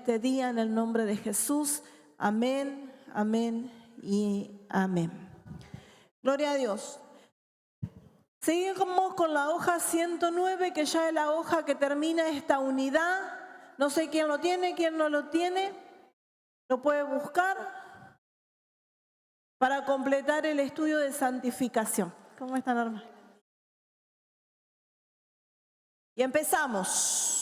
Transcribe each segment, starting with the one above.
este día en el nombre de Jesús. Amén, amén y amén. Gloria a Dios. Seguimos con la hoja 109, que ya es la hoja que termina esta unidad. No sé quién lo tiene, quién no lo tiene. Lo puede buscar para completar el estudio de santificación. ¿Cómo están, hermanos? Y empezamos.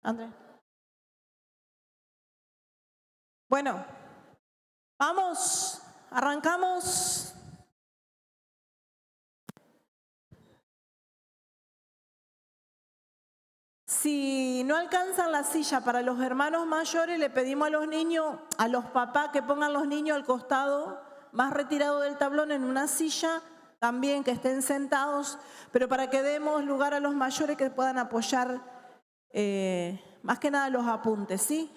Andrés. Bueno, vamos, arrancamos. Si no alcanzan la silla para los hermanos mayores, le pedimos a los niños, a los papás, que pongan los niños al costado, más retirado del tablón, en una silla, también que estén sentados, pero para que demos lugar a los mayores que puedan apoyar más que nada los apuntes, ¿sí?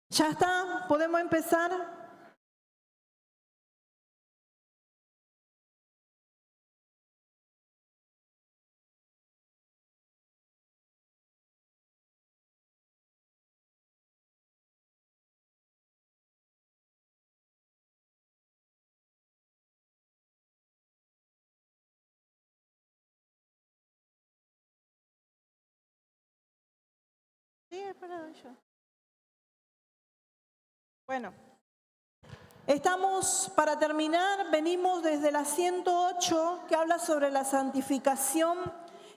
¿Ya está? ¿Podemos empezar? Sí, espera yo. Bueno, estamos para terminar, venimos desde la 108 que habla sobre la santificación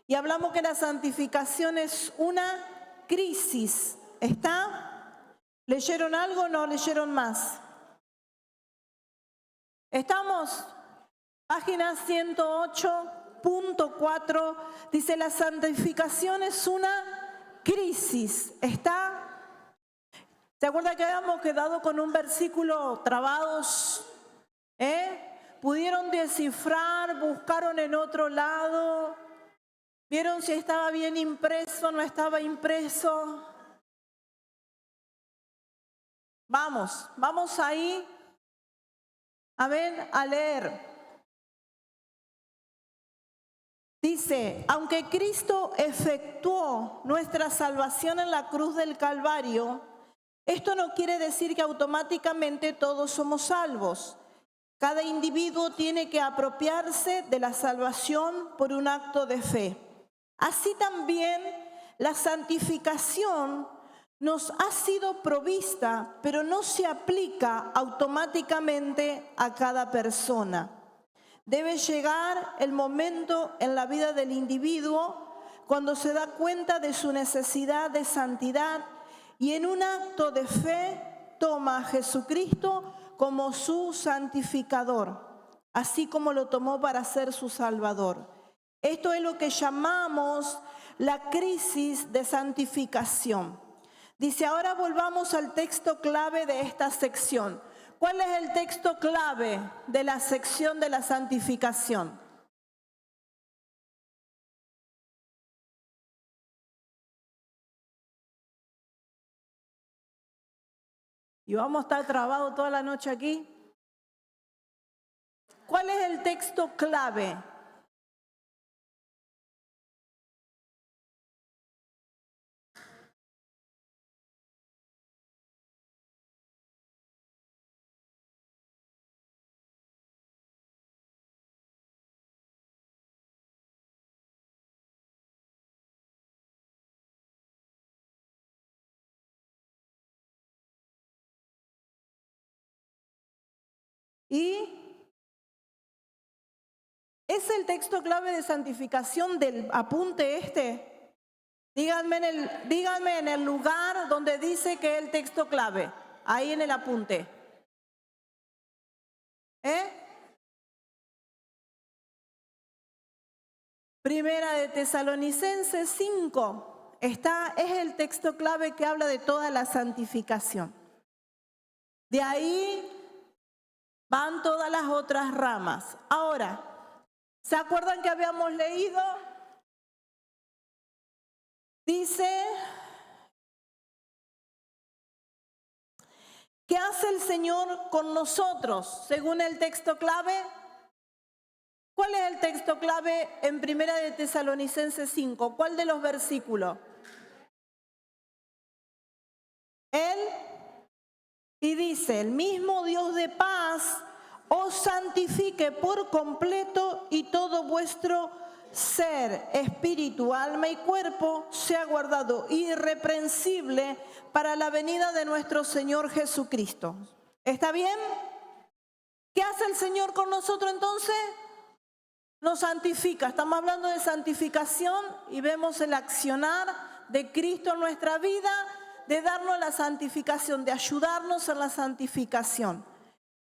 y hablamos que la santificación es una crisis. ¿Está? ¿Leyeron algo o no leyeron más? ¿Estamos? Página 108.4 dice: la santificación es una crisis. ¿Está? ¿Se acuerdan que habíamos quedado con un versículo trabados? ¿Pudieron descifrar? ¿Buscaron en otro lado? ¿Vieron si estaba bien impreso, no estaba impreso? Vamos ahí. Amén, a leer. Dice: aunque Cristo efectuó nuestra salvación en la cruz del Calvario, esto no quiere decir que automáticamente todos somos salvos. Cada individuo tiene que apropiarse de la salvación por un acto de fe. Así también, La santificación nos ha sido provista, pero no se aplica automáticamente a cada persona. Debe llegar el momento en la vida del individuo cuando se da cuenta de su necesidad de santidad y en un acto de fe toma a Jesucristo como su santificador, así como lo tomó para ser su Salvador. Esto es lo que llamamos la crisis de santificación. Dice, ahora volvamos al texto clave de esta sección. ¿Cuál es el texto clave de la sección de la santificación? Y vamos a estar trabados toda la noche aquí. ¿Cuál es el texto clave? Y es el texto clave de santificación del apunte este. Díganme en el lugar donde dice que es el texto clave, ahí en el apunte. Primera de Tesalonicenses 5, es el texto clave que habla de toda la santificación. De ahí van todas las otras ramas. Ahora, ¿se acuerdan que habíamos leído? Dice, ¿qué hace el Señor con nosotros? Según el texto clave. ¿Cuál es el texto clave en Primera de Tesalonicenses 5? ¿Cuál de los versículos? Y dice, el mismo Dios de paz os santifique por completo y todo vuestro ser, espíritu, alma y cuerpo sea guardado irreprensible para la venida de nuestro Señor Jesucristo. ¿Está bien? ¿Qué hace el Señor con nosotros entonces? Nos santifica. Estamos hablando de santificación y vemos el accionar de Cristo en nuestra vida, de darnos la santificación, de ayudarnos en la santificación.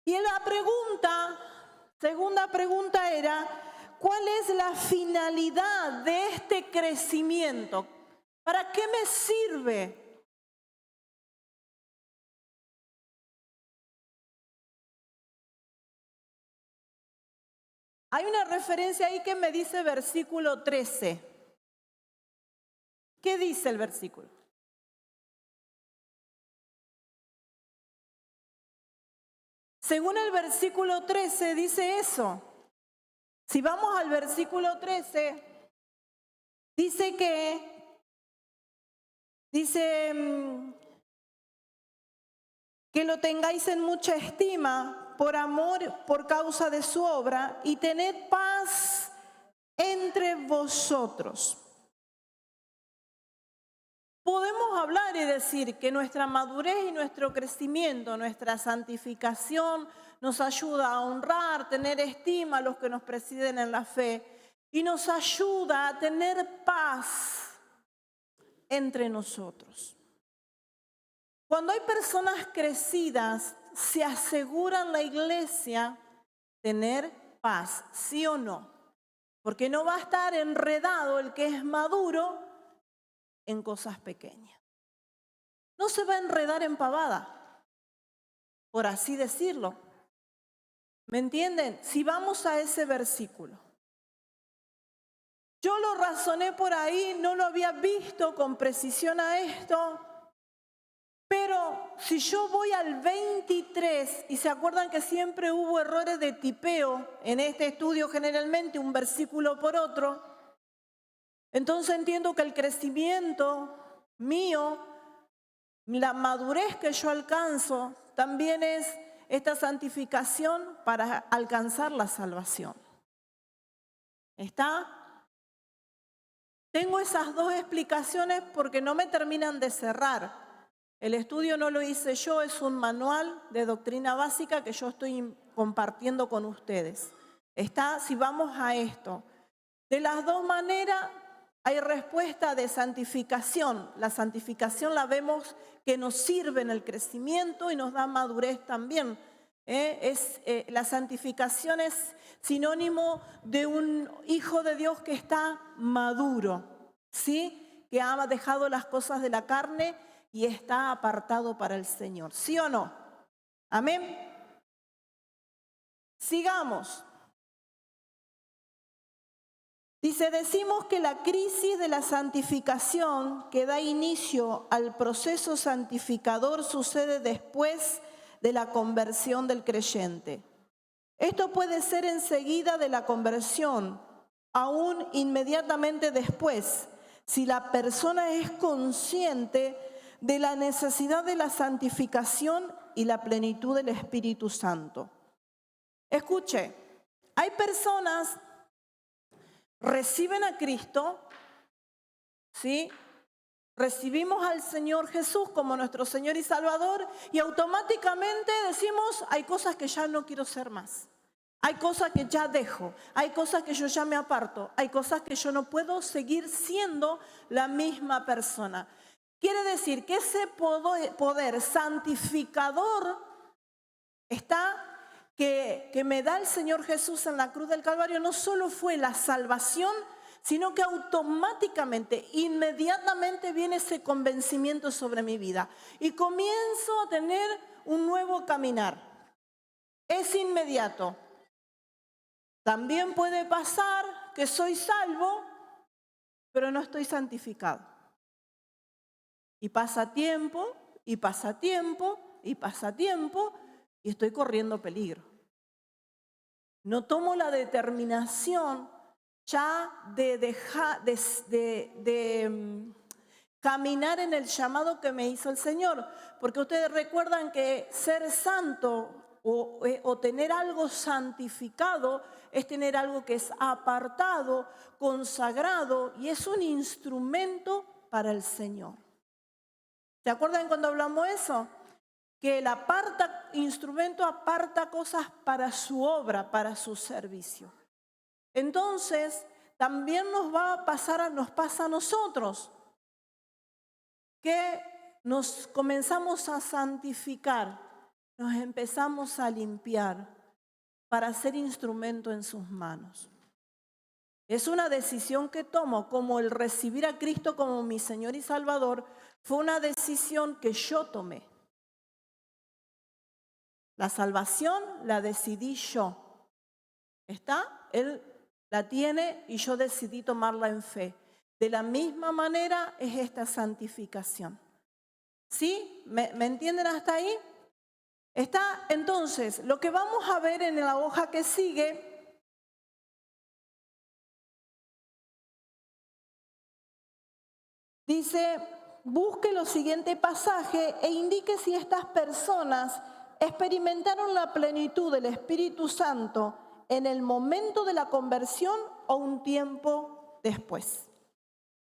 Y la segunda pregunta era, ¿cuál es la finalidad de este crecimiento? ¿Para qué me sirve? Hay una referencia ahí que me dice versículo 13. ¿Qué dice el versículo? Según el versículo 13 dice eso. Si vamos al versículo 13, dice que lo tengáis en mucha estima por amor, por causa de su obra, y tened paz entre vosotros. Podemos hablar y decir que nuestra madurez y nuestro crecimiento, nuestra santificación nos ayuda a honrar, tener estima a los que nos presiden en la fe y nos ayuda a tener paz entre nosotros. Cuando hay personas crecidas, se aseguran la iglesia tener paz, ¿sí o no? Porque no va a estar enredado el que es maduro en cosas pequeñas. No se va a enredar en pavada, por así decirlo. ¿Me entienden? Si vamos a ese versículo. Yo lo razoné por ahí, no lo había visto con precisión a esto, pero si yo voy al 23, y se acuerdan que siempre hubo errores de tipeo en este estudio generalmente, un versículo por otro, entonces entiendo que el crecimiento mío, la madurez que yo alcanzo, también es esta santificación para alcanzar la salvación. ¿Está? Tengo esas dos explicaciones porque no me terminan de cerrar. El estudio no lo hice yo, es un manual de doctrina básica que yo estoy compartiendo con ustedes. Está, si vamos a esto, de las dos maneras hay respuesta de santificación. La santificación la vemos que nos sirve en el crecimiento y nos da madurez también. La santificación es sinónimo de un hijo de Dios que está maduro, ¿sí? Que ha dejado las cosas de la carne y está apartado para el Señor. ¿Sí o no? Amén. Sigamos. Dice, decimos que la crisis de la santificación que da inicio al proceso santificador sucede después de la conversión del creyente. Esto puede ser enseguida de la conversión, aún inmediatamente después, si la persona es consciente de la necesidad de la santificación y la plenitud del Espíritu Santo. Escuche, hay personas reciben a Cristo, ¿sí? Recibimos al Señor Jesús como nuestro Señor y Salvador y automáticamente decimos, hay cosas que ya no quiero ser más. Hay cosas que ya dejo, hay cosas que yo ya me aparto, hay cosas que yo no puedo seguir siendo la misma persona. Quiere decir que ese poder santificador está que me da el Señor Jesús en la cruz del Calvario no solo fue la salvación, sino que automáticamente, inmediatamente viene ese convencimiento sobre mi vida y comienzo a tener un nuevo caminar. Es inmediato. También puede pasar que soy salvo, pero no estoy santificado. Y pasa tiempo, y pasa tiempo, y pasa tiempo, y estoy corriendo peligro. No tomo la determinación ya de dejar de caminar en el llamado que me hizo el Señor. Porque ustedes recuerdan que ser santo o tener algo santificado es tener algo que es apartado, consagrado y es un instrumento para el Señor. ¿Se acuerdan cuando hablamos de eso? Que el instrumento aparta cosas para su obra, para su servicio. Entonces, también nos pasa a nosotros, que nos comenzamos a santificar, nos empezamos a limpiar para ser instrumento en sus manos. Es una decisión que tomo, como el recibir a Cristo como mi Señor y Salvador, fue una decisión que yo tomé. La salvación la decidí yo. ¿Está? Él la tiene y yo decidí tomarla en fe. De la misma manera es esta santificación. ¿Sí? ¿Me entienden hasta ahí? Está, entonces, lo que vamos a ver en la hoja que sigue, dice, busque los siguiente pasaje e indique si estas personas experimentaron la plenitud del Espíritu Santo en el momento de la conversión o un tiempo después.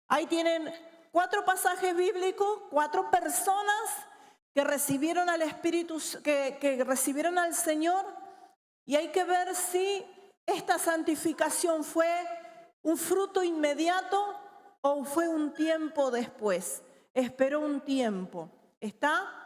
Ahí tienen 4 pasajes bíblicos, 4 personas que recibieron al Espíritu, que recibieron al Señor, y hay que ver si esta santificación fue un fruto inmediato o fue un tiempo después. Esperó un tiempo. ¿Está?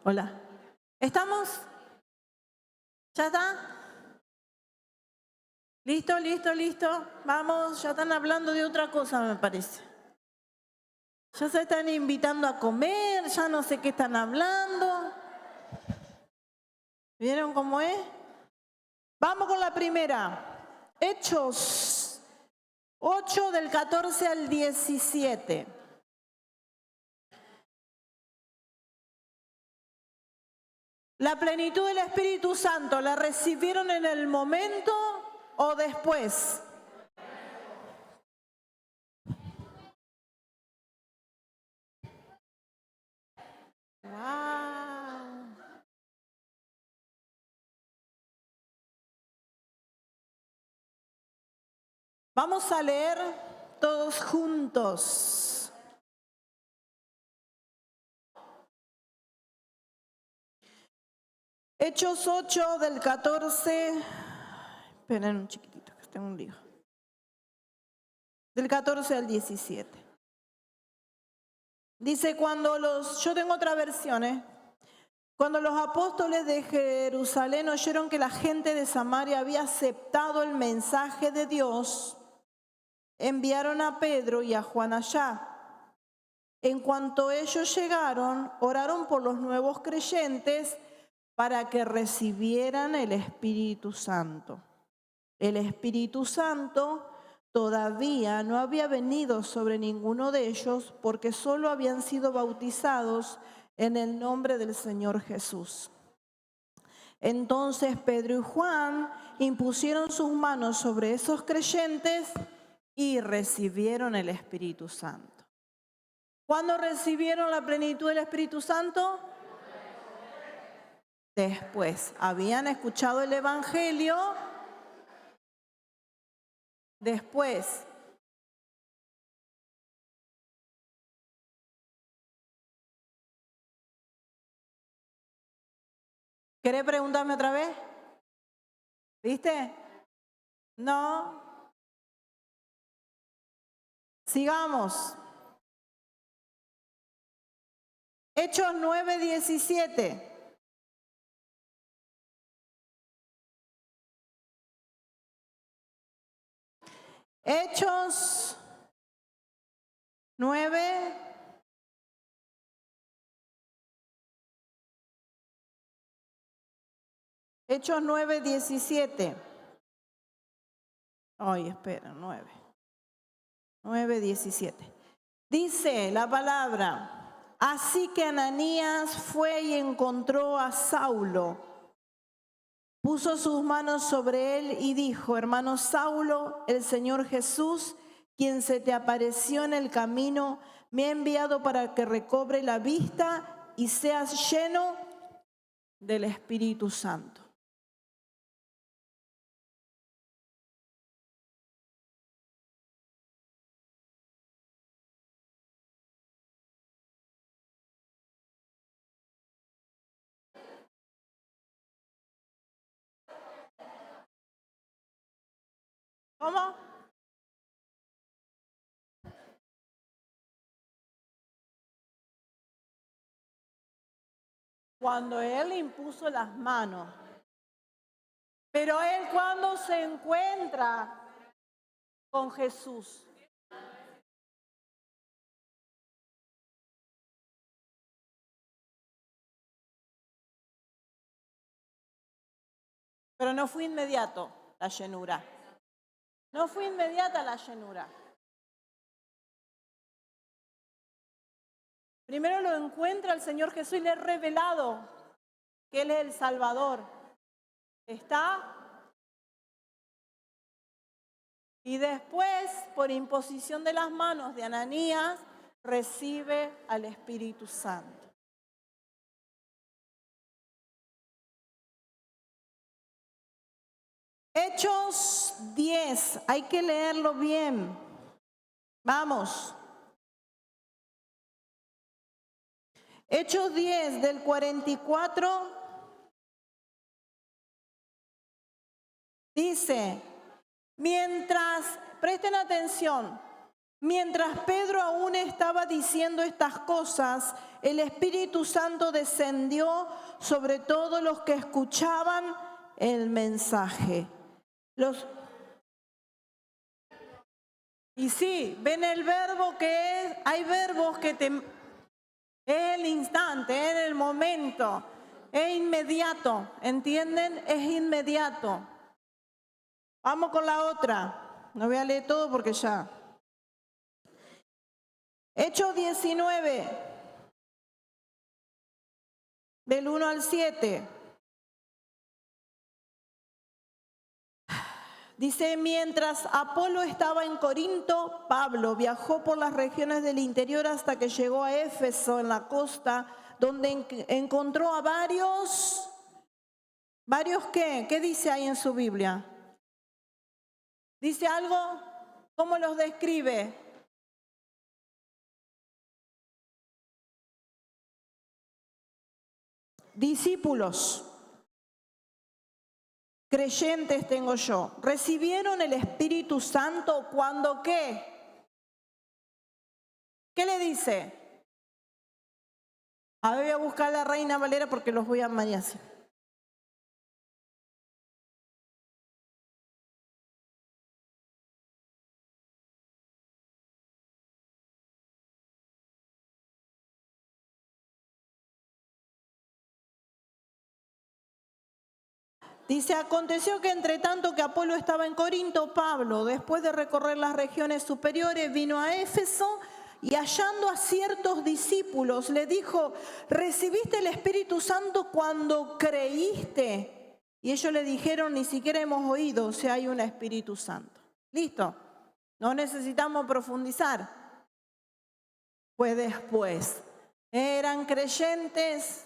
Hola. ¿Estamos? ¿Ya está? ¿Listo, listo, listo? Vamos, ya están hablando de otra cosa, me parece. Ya se están invitando a comer, ya no sé qué están hablando. ¿Vieron cómo es? Vamos con la primera. Hechos 8 del 14 al 17. ¿La plenitud del Espíritu Santo la recibieron en el momento o después? Wow. Vamos a leer todos juntos. Hechos 8 del 14. Esperen un chiquitito, que tengo un lío. Del 14 al 17. Dice, yo tengo otra versión, Cuando los apóstoles de Jerusalén oyeron que la gente de Samaria había aceptado el mensaje de Dios, enviaron a Pedro y a Juan allá. En cuanto ellos llegaron, oraron por los nuevos creyentes para que recibieran el Espíritu Santo. El Espíritu Santo todavía no había venido sobre ninguno de ellos porque solo habían sido bautizados en el nombre del Señor Jesús. Entonces Pedro y Juan impusieron sus manos sobre esos creyentes y recibieron el Espíritu Santo. ¿Cuándo recibieron la plenitud del Espíritu Santo? Después. Habían escuchado el Evangelio. Después. ¿Querés preguntarme otra vez? ¿Viste? No. Sigamos. Hechos 9:17. Hechos 9. Hechos 9:17. Ay, espera, 9:17. Dice la palabra, así que Ananías fue y encontró a Saulo. Puso sus manos sobre él y dijo, hermano Saulo, el Señor Jesús, quien se te apareció en el camino, me ha enviado para que recobre la vista y seas lleno del Espíritu Santo. ¿Cómo? Cuando él impuso las manos. Pero él cuando se encuentra con Jesús. Pero no fue inmediato la llenura. No fue inmediata la llenura. Primero lo encuentra el Señor Jesús y le ha revelado que Él es el Salvador. ¿Está? Y después, por imposición de las manos de Ananías, recibe al Espíritu Santo. Hechos 10, hay que leerlo bien. Vamos. Hechos 10 del 44 dice, presten atención, Mientras Pedro aún estaba diciendo estas cosas, el Espíritu Santo descendió sobre todos los que escuchaban el mensaje. Y sí, ven el verbo que es, hay verbos que es el instante, es el momento, es inmediato, ¿entienden? Es inmediato. Vamos con la otra. No voy a leer todo porque ya. Hechos 19, del 1 al 7. Dice, mientras Apolo estaba en Corinto, Pablo viajó por las regiones del interior hasta que llegó a Éfeso, en la costa, donde encontró a varios. ¿Varios qué? ¿Qué dice ahí en su Biblia? ¿Dice algo? ¿Cómo los describe? Discípulos, creyentes tengo yo, recibieron el Espíritu Santo cuando ¿qué? ¿Qué le dice? A ver, voy a buscar la Reina Valera porque los voy a mañana. Dice, aconteció que entre tanto que Apolo estaba en Corinto, Pablo, después de recorrer las regiones superiores, vino a Éfeso y hallando a ciertos discípulos, le dijo, ¿recibiste el Espíritu Santo cuando creíste? Y ellos le dijeron, ni siquiera hemos oído si hay un Espíritu Santo. ¿Listo? No necesitamos profundizar. Pues después, eran creyentes,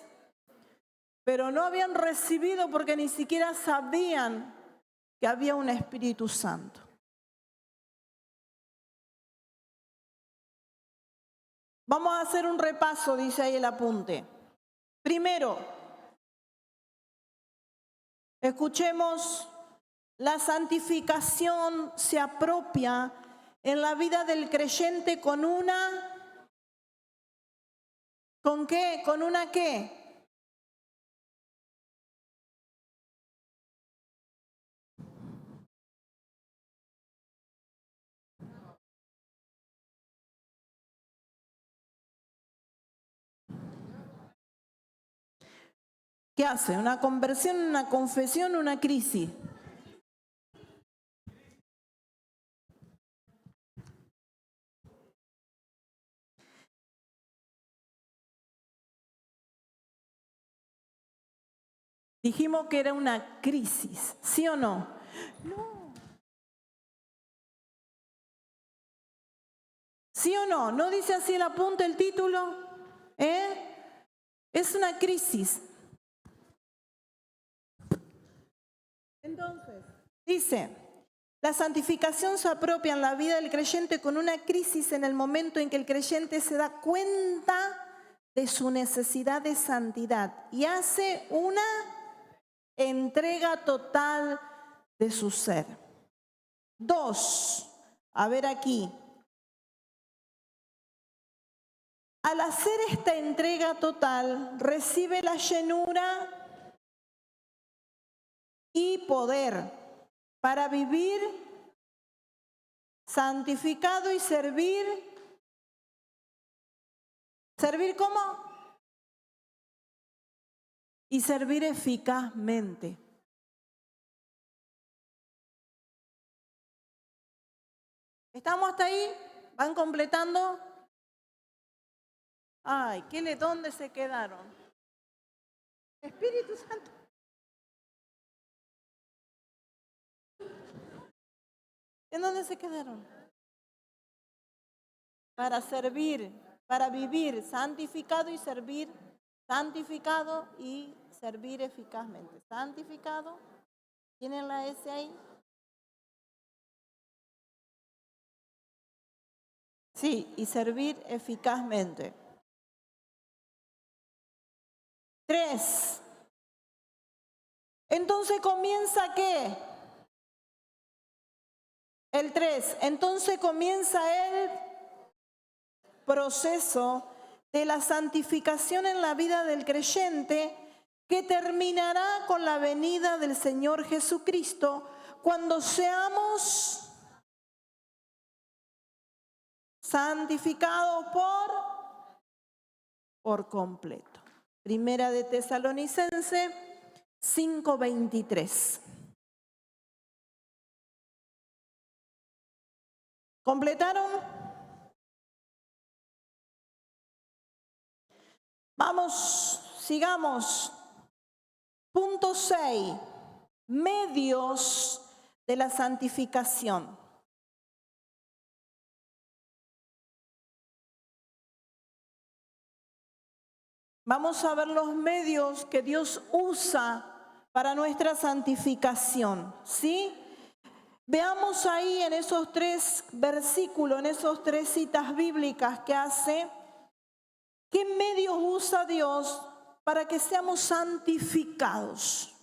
pero no habían recibido porque ni siquiera sabían que había un Espíritu Santo. Vamos a hacer un repaso, dice ahí el apunte. Primero, escuchemos, la santificación se apropia en la vida del creyente con una... ¿Con qué? ¿Con una qué? ¿Qué hace? ¿Una conversión, una confesión, una crisis? Dijimos que era una crisis, ¿sí o no? No. ¿Sí o no? ¿No dice así el apunte, el título? Es una crisis. Entonces, dice, la santificación se apropia en la vida del creyente con una crisis en el momento en que el creyente se da cuenta de su necesidad de santidad y hace una entrega total de su ser. 2, a ver aquí. Al hacer esta entrega total, recibe la llenura y poder para vivir santificado y servir. ¿Servir cómo? Y servir eficazmente. ¿Estamos hasta ahí? ¿Van completando? Ay, ¿dónde se quedaron? Espíritu Santo. ¿En dónde se quedaron? Para servir, para vivir santificado y servir, santificado y servir eficazmente. Santificado, ¿tienen la S ahí? Sí, y servir eficazmente. 3. Entonces comienza ¿qué? El 3. Entonces comienza el proceso de la santificación en la vida del creyente que terminará con la venida del Señor Jesucristo cuando seamos santificados por completo. Primera de Tesalonicenses 5:23. ¿Completaron? Vamos, sigamos. Punto 6. Medios de la santificación. Vamos a ver los medios que Dios usa para nuestra santificación, ¿sí? Veamos ahí en esos 3 versículos, en esos 3 citas bíblicas que hace, ¿qué medios usa Dios para que seamos santificados?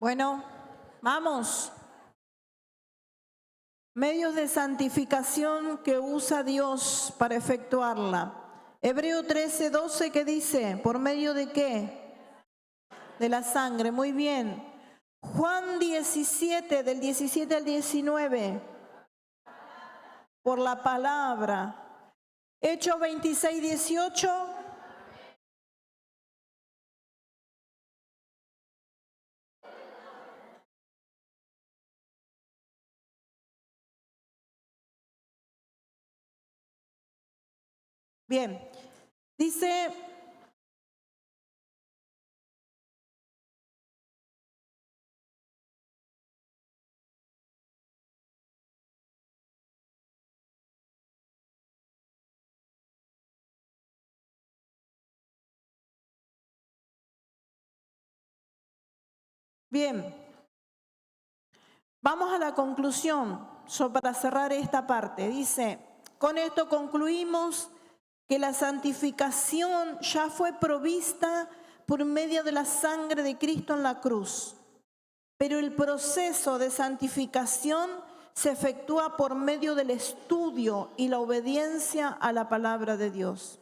Bueno, vamos. Medios de santificación que usa Dios para efectuarla. Hebreo 13:12, ¿qué dice? ¿Por medio de qué? De la sangre, muy bien. Juan 17, del 17 al 19. Por la palabra. Hechos 26:18. Bien, dice, bien, vamos a la conclusión para cerrar esta parte. Dice, con esto concluimos que la santificación ya fue provista por medio de la sangre de Cristo en la cruz. Pero el proceso de santificación se efectúa por medio del estudio y la obediencia a la palabra de Dios.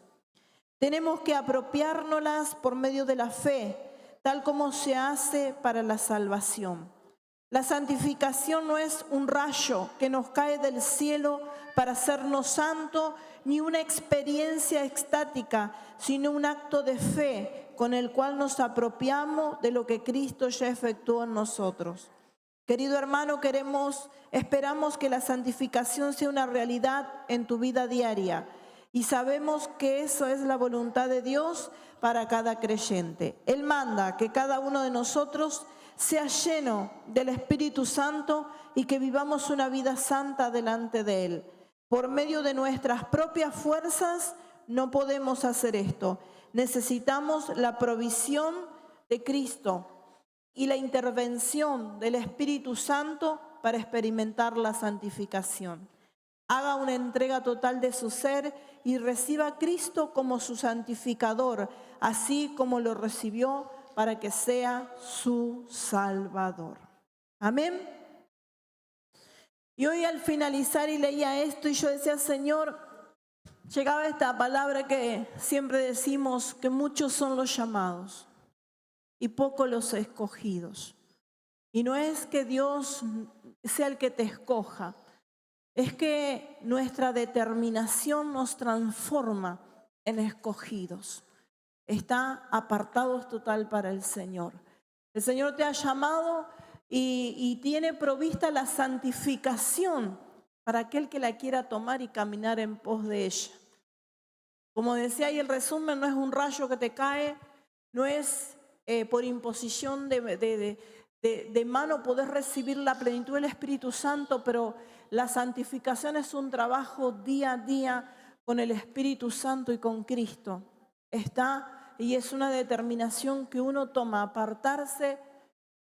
Tenemos que apropiárnoslas por medio de la fe, tal como se hace para la salvación. La santificación no es un rayo que nos cae del cielo para hacernos santos, ni una experiencia estática, sino un acto de fe con el cual nos apropiamos de lo que Cristo ya efectuó en nosotros. Querido hermano, esperamos que la santificación sea una realidad en tu vida diaria y sabemos que eso es la voluntad de Dios para cada creyente. Él manda que cada uno de nosotros sea lleno del Espíritu Santo y que vivamos una vida santa delante de Él. Por medio de nuestras propias fuerzas no podemos hacer esto. Necesitamos la provisión de Cristo y la intervención del Espíritu Santo para experimentar la santificación. Haga una entrega total de su ser y reciba a Cristo como su santificador, así como lo recibió para que sea su Salvador. Amén. Y hoy al finalizar y leía esto y yo decía, Señor, llegaba esta palabra que siempre decimos que muchos son los llamados y pocos los escogidos. Y no es que Dios sea el que te escoja, es que nuestra determinación nos transforma en escogidos. Está apartados total para el Señor. El Señor te ha llamado y tiene provista la santificación para aquel que la quiera tomar y caminar en pos de ella. Como decía ahí el resumen, no es un rayo que te cae, no es por imposición de mano poder recibir la plenitud del Espíritu Santo, pero la santificación es un trabajo día a día con el Espíritu Santo y con Cristo. Y es una determinación que uno toma, apartarse,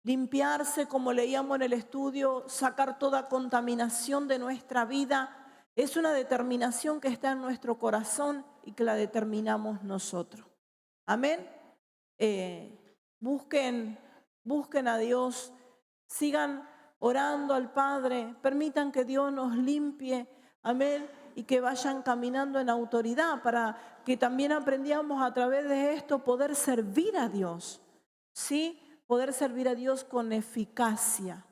limpiarse, como leíamos en el estudio, sacar toda contaminación de nuestra vida. Es una determinación que está en nuestro corazón y que la determinamos nosotros. Amén. Busquen a Dios, sigan orando al Padre, permitan que Dios nos limpie, amén, y que vayan caminando en autoridad para que también aprendamos a través de esto poder servir a Dios, ¿sí? Poder servir a Dios con eficacia.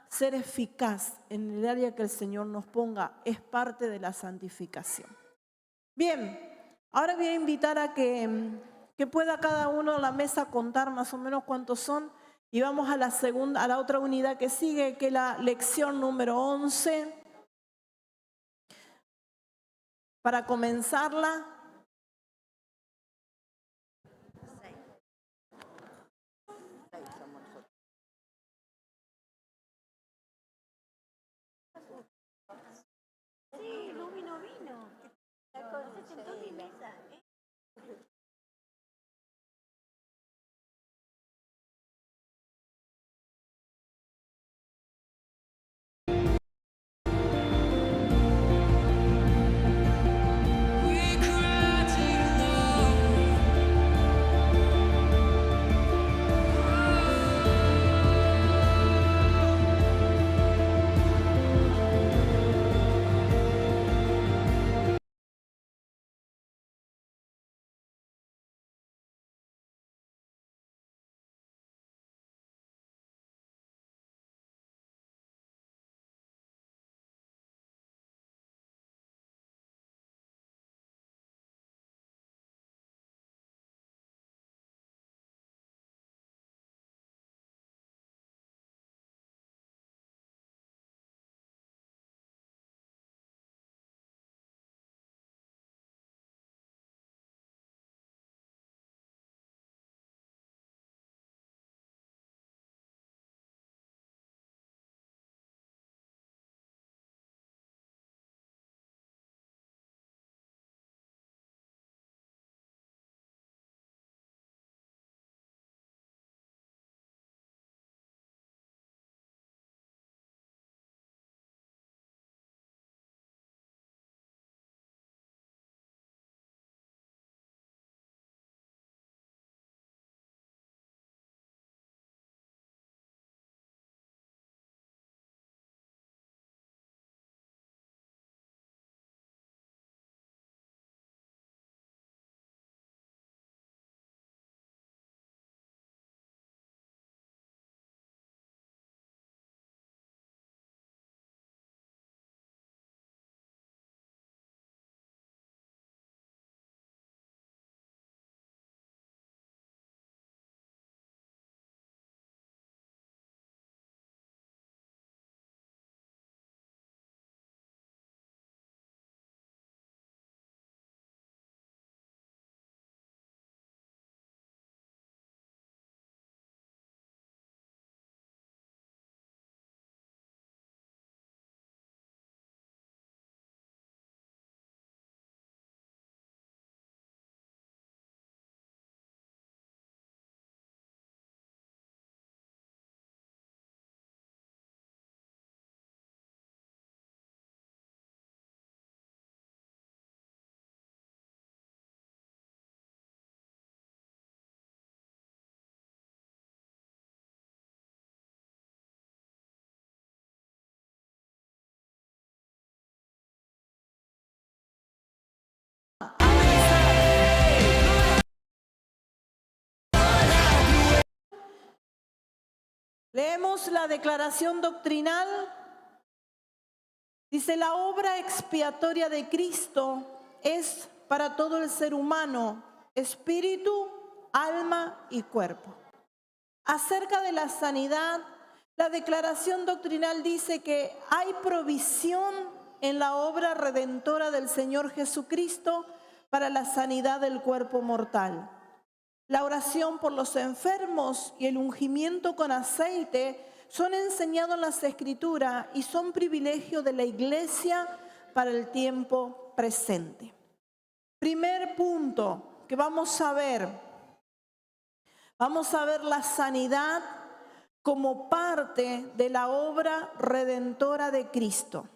Ser eficaz en el área que el Señor nos ponga es parte de la santificación. Bien, ahora voy a invitar a que pueda cada uno a la mesa contar más o menos cuántos son y vamos a la otra unidad que sigue, que es la lección número 11. Para comenzarla. Sí, no vino. Se sentó en mi mesa. Leemos la declaración doctrinal. Dice, la obra expiatoria de Cristo es para todo el ser humano, espíritu, alma y cuerpo. Acerca de la sanidad, la declaración doctrinal dice que hay provisión en la obra redentora del Señor Jesucristo para la sanidad del cuerpo mortal. La oración por los enfermos y el ungimiento con aceite son enseñados en las Escrituras y son privilegio de la Iglesia para el tiempo presente. Primer punto que vamos a ver la sanidad como parte de la obra redentora de Cristo.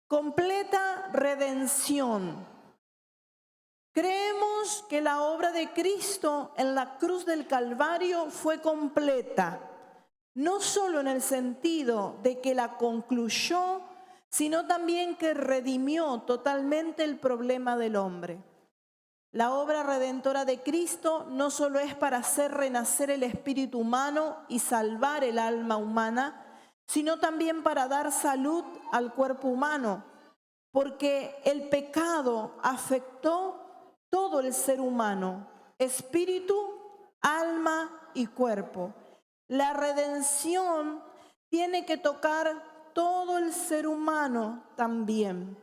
Completa redención. Creemos que la obra de Cristo en la cruz del Calvario fue completa, no solo en el sentido de que la concluyó, sino también que redimió totalmente el problema del hombre. La obra redentora de Cristo no solo es para hacer renacer el espíritu humano y salvar el alma humana, sino también para dar salud al cuerpo humano, porque el pecado afectó todo el ser humano, espíritu, alma y cuerpo. La redención tiene que tocar todo el ser humano también.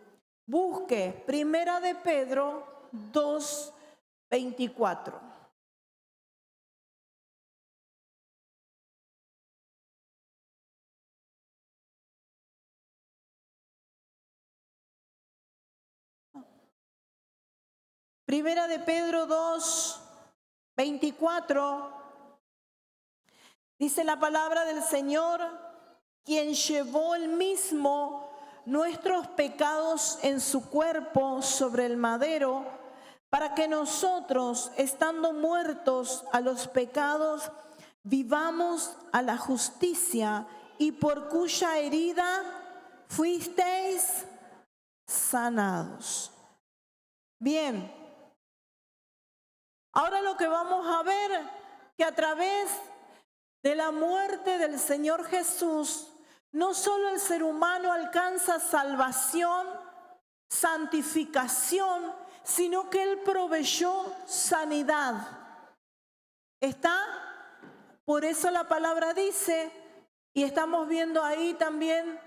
Busque Primera de Pedro 2:24. Primera de Pedro 2:24. Dice la palabra del Señor, quien llevó él mismo nuestros pecados en su cuerpo sobre el madero, para que nosotros, estando muertos a los pecados, vivamos a la justicia, y por cuya herida fuisteis sanados. Bien, ahora lo que vamos a ver, que a través de la muerte del Señor Jesús, no solo el ser humano alcanza salvación, santificación, sino que Él proveyó sanidad. ¿Está? Por eso la palabra dice, y estamos viendo ahí también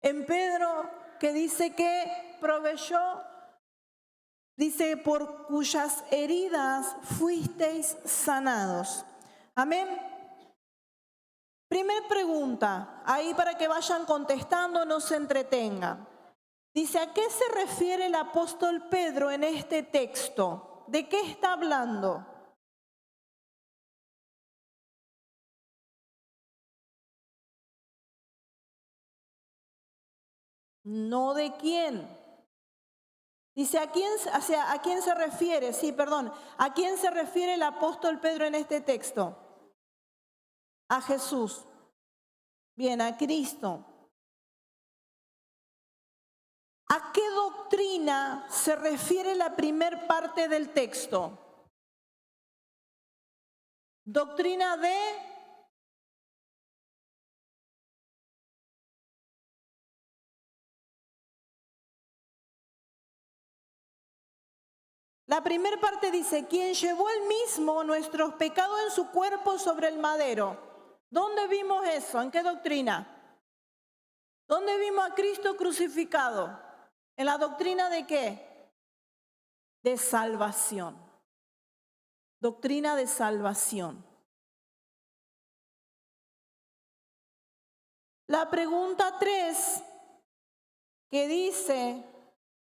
en Pedro, que dice que proveyó, dice, por cuyas heridas fuisteis sanados. Amén. Primer pregunta, ahí para que vayan contestando, no se entretengan. Dice, ¿a qué se refiere el apóstol Pedro en este texto? ¿De qué está hablando? No de quién. Dice, ¿a quién se refiere? Sí, perdón. ¿A quién se refiere el apóstol Pedro en este texto? A Jesús. Bien, a Cristo. ¿A qué doctrina se refiere la primer parte del texto? Doctrina de... La primera parte dice, quien llevó él mismo nuestros pecados en su cuerpo sobre el madero. ¿Dónde vimos eso? ¿En qué doctrina? ¿Dónde vimos a Cristo crucificado? ¿En la doctrina de qué? De salvación. Doctrina de salvación. La pregunta 3, que dice,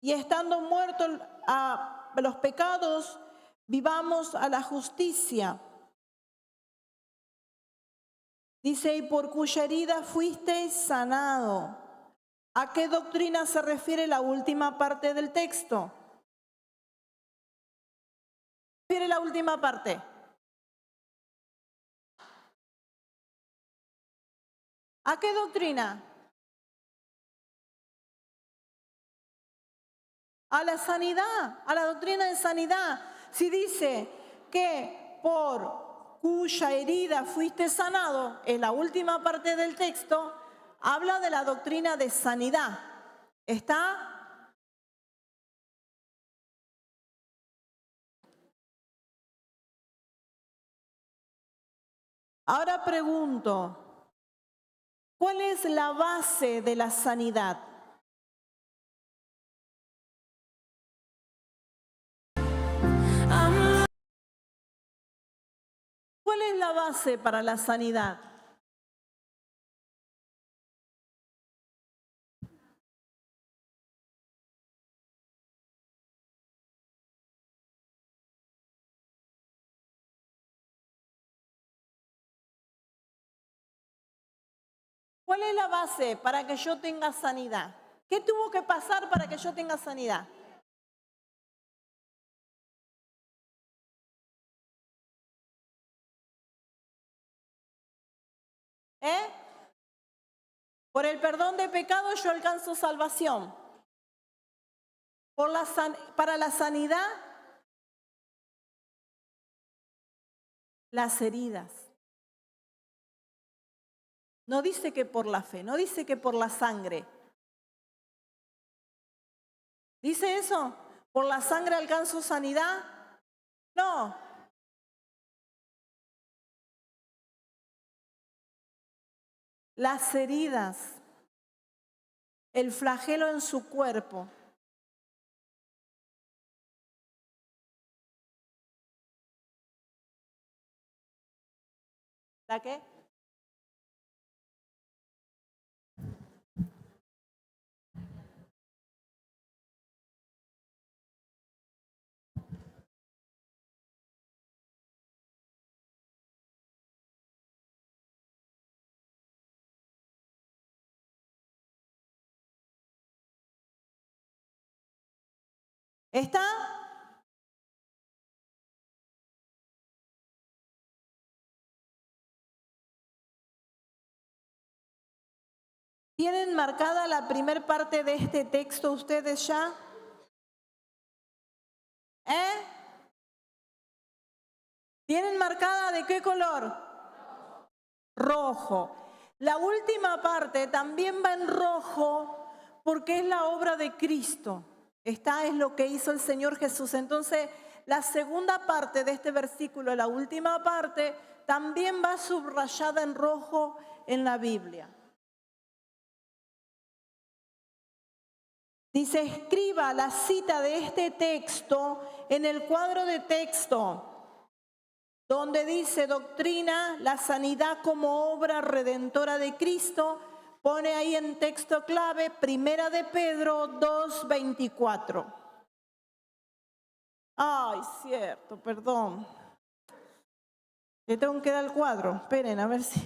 y estando muertos a los pecados, vivamos a la justicia. Dice, y por cuya herida fuisteis sanado. ¿A qué doctrina se refiere la última parte del texto? ¿Se refiere la última parte? ¿A qué doctrina? A la sanidad, a la doctrina de sanidad. Si dice que por cuya herida fuiste sanado, en la última parte del texto, habla de la doctrina de sanidad. ¿Está? Ahora pregunto, ¿cuál es la base de la sanidad? ¿Cuál es la base para la sanidad? ¿Cuál es la base para que yo tenga sanidad? ¿Qué tuvo que pasar para que yo tenga sanidad? ¿Eh? Por el perdón de pecados yo alcanzo salvación. Para la sanidad, las heridas. No dice que por la fe, no dice que por la sangre. ¿Dice eso? ¿Por la sangre alcanzo sanidad? No. Las heridas, el flagelo en su cuerpo. ¿La qué? ¿Está? ¿Tienen marcada la primer parte de este texto ustedes ya? ¿Tienen marcada de qué color? Rojo. La última parte también va en rojo porque es la obra de Cristo. Esta es lo que hizo el Señor Jesús. Entonces, la segunda parte de este versículo, la última parte, también va subrayada en rojo en la Biblia. Dice, escriba la cita de este texto en el cuadro de texto, donde dice doctrina, la sanidad como obra redentora de Cristo. Pone ahí en texto clave, 1 de Pedro 2:24. Ay, cierto, perdón. Le tengo que dar el cuadro. Esperen, a ver si.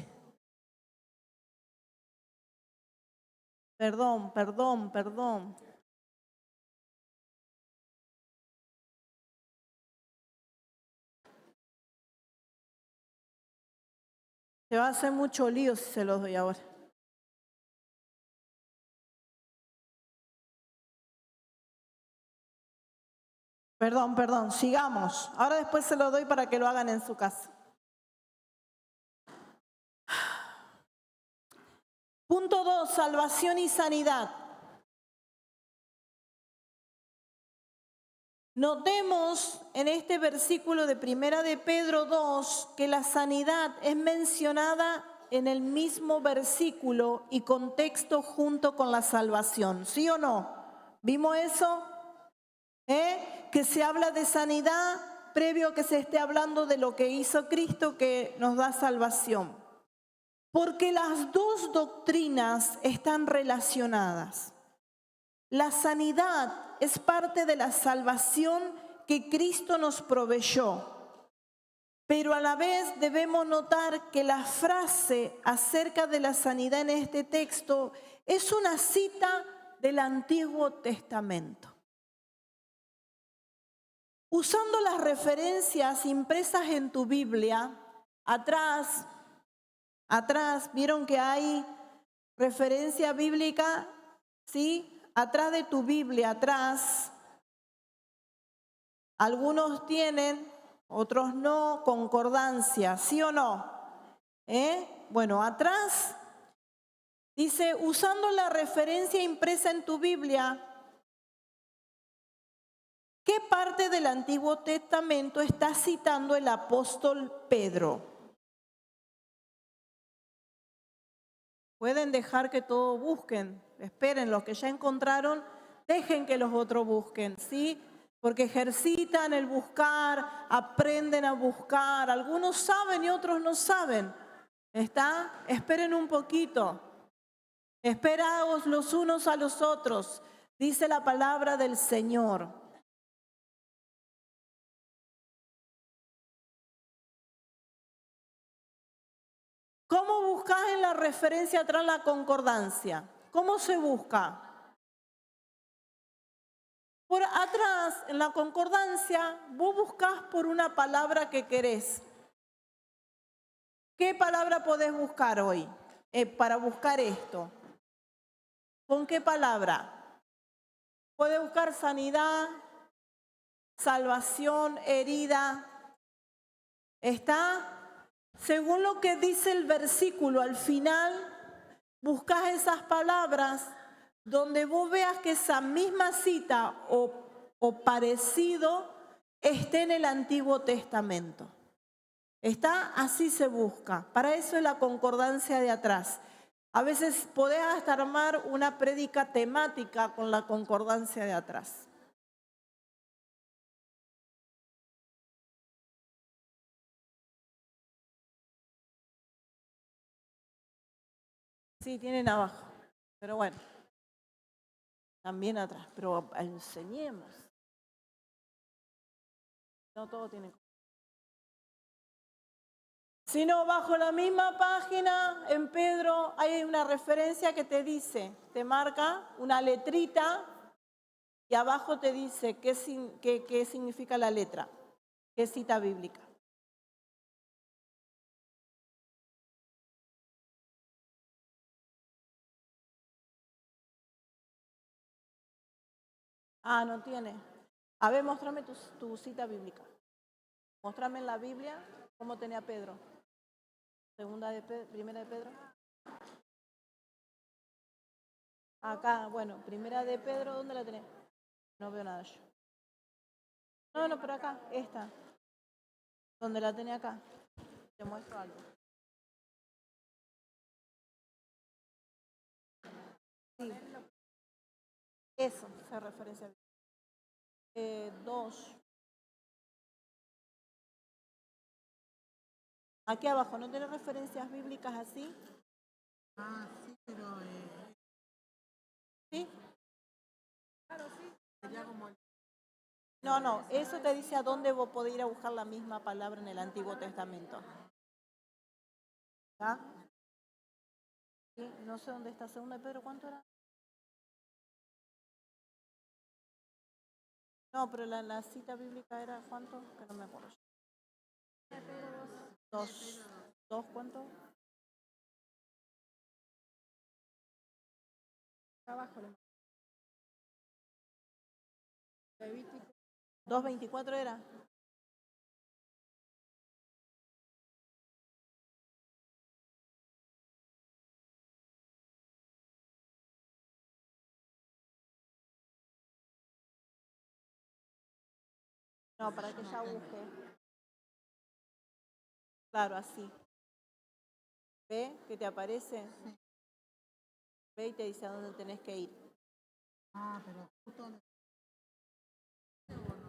Perdón. Se va a hacer mucho lío si se los doy ahora. Perdón, sigamos. Ahora después se lo doy para que lo hagan en su casa. Punto 2, salvación y sanidad. Notemos en este versículo de 1 de Pedro 2 que la sanidad es mencionada en el mismo versículo y contexto junto con la salvación. ¿Sí o no? ¿Vimos eso? Que se habla de sanidad previo a que se esté hablando de lo que hizo Cristo que nos da salvación. Porque las dos doctrinas están relacionadas. La sanidad es parte de la salvación que Cristo nos proveyó. Pero a la vez debemos notar que la frase acerca de la sanidad en este texto es una cita del Antiguo Testamento. Usando las referencias impresas en tu Biblia, atrás, ¿vieron que hay referencia bíblica? ¿Sí? Atrás de tu Biblia, atrás, algunos tienen otros no, concordancia, ¿sí o no? Bueno, atrás dice, usando la referencia impresa en tu Biblia, ¿qué parte del Antiguo Testamento está citando el apóstol Pedro? Pueden dejar que todos busquen, esperen, los que ya encontraron, dejen que los otros busquen, ¿sí? Porque ejercitan el buscar, aprenden a buscar, algunos saben y otros no saben, ¿está? Esperen un poquito, esperaos los unos a los otros, dice la palabra del Señor. ¿Cómo buscas en la referencia atrás la concordancia? ¿Cómo se busca? Por atrás, en la concordancia, vos buscas por una palabra que querés. ¿Qué palabra podés buscar hoy para buscar esto? ¿Con qué palabra? Podés buscar sanidad, salvación, herida. ¿Está? Según lo que dice el versículo, al final buscas esas palabras donde vos veas que esa misma cita o parecido esté en el Antiguo Testamento. ¿Está? Así se busca. Para eso es la concordancia de atrás. A veces podés hasta armar una prédica temática con la concordancia de atrás. Sí, tienen abajo, pero bueno, también atrás, pero enseñemos. No todo tiene. Sino bajo la misma página, en Pedro, hay una referencia que te dice, te marca una letrita y abajo te dice qué significa la letra, qué cita bíblica. Ah, no tiene. A ver, muéstrame tu cita bíblica. Muéstrame en la Biblia cómo tenía Pedro. Primera de Pedro. Acá, bueno, primera de Pedro, ¿dónde la tenés? No veo nada yo. No, pero acá, esta. ¿Dónde la tenía acá? Te muestro algo. Sí. Eso, esa referencia. 2. Aquí abajo, ¿no tiene referencias bíblicas así? Ah, sí, pero ¿Sí? claro, sí. Sería como No, eso te dice a dónde vos podés ir a buscar la misma palabra en el Antiguo Testamento. ¿Ah? Sí, no sé dónde está segunda de Pedro, ¿cuánto era? No, pero la cita bíblica era ¿cuánto? Que no me acuerdo. 2. ¿2 cuánto? abajo. 2:24 era. No, para que ya busque. Claro, así. ¿Ve que te aparece? Ve y te dice a dónde tenés que ir. Ah, pero justo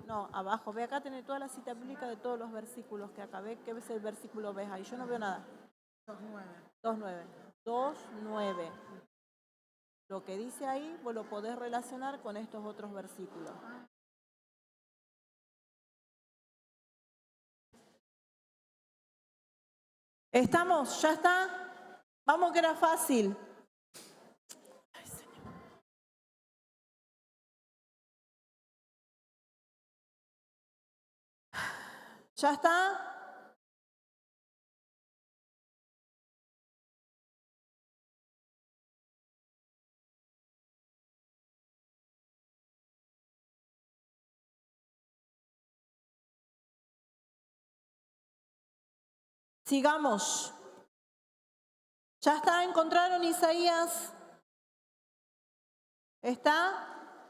No, abajo. Ve acá, tenés toda la cita bíblica de todos los versículos que acá. Ve qué ves el versículo ves ahí. Yo no veo nada. 2:9. 2:9. 2:9. Lo que dice ahí, vos lo podés relacionar con estos otros versículos. ¿Estamos? ¿Ya está? Vamos que era fácil. Ay, Señor. ¿Ya está? Sigamos. ¿Ya está? ¿Encontraron Isaías? ¿Está?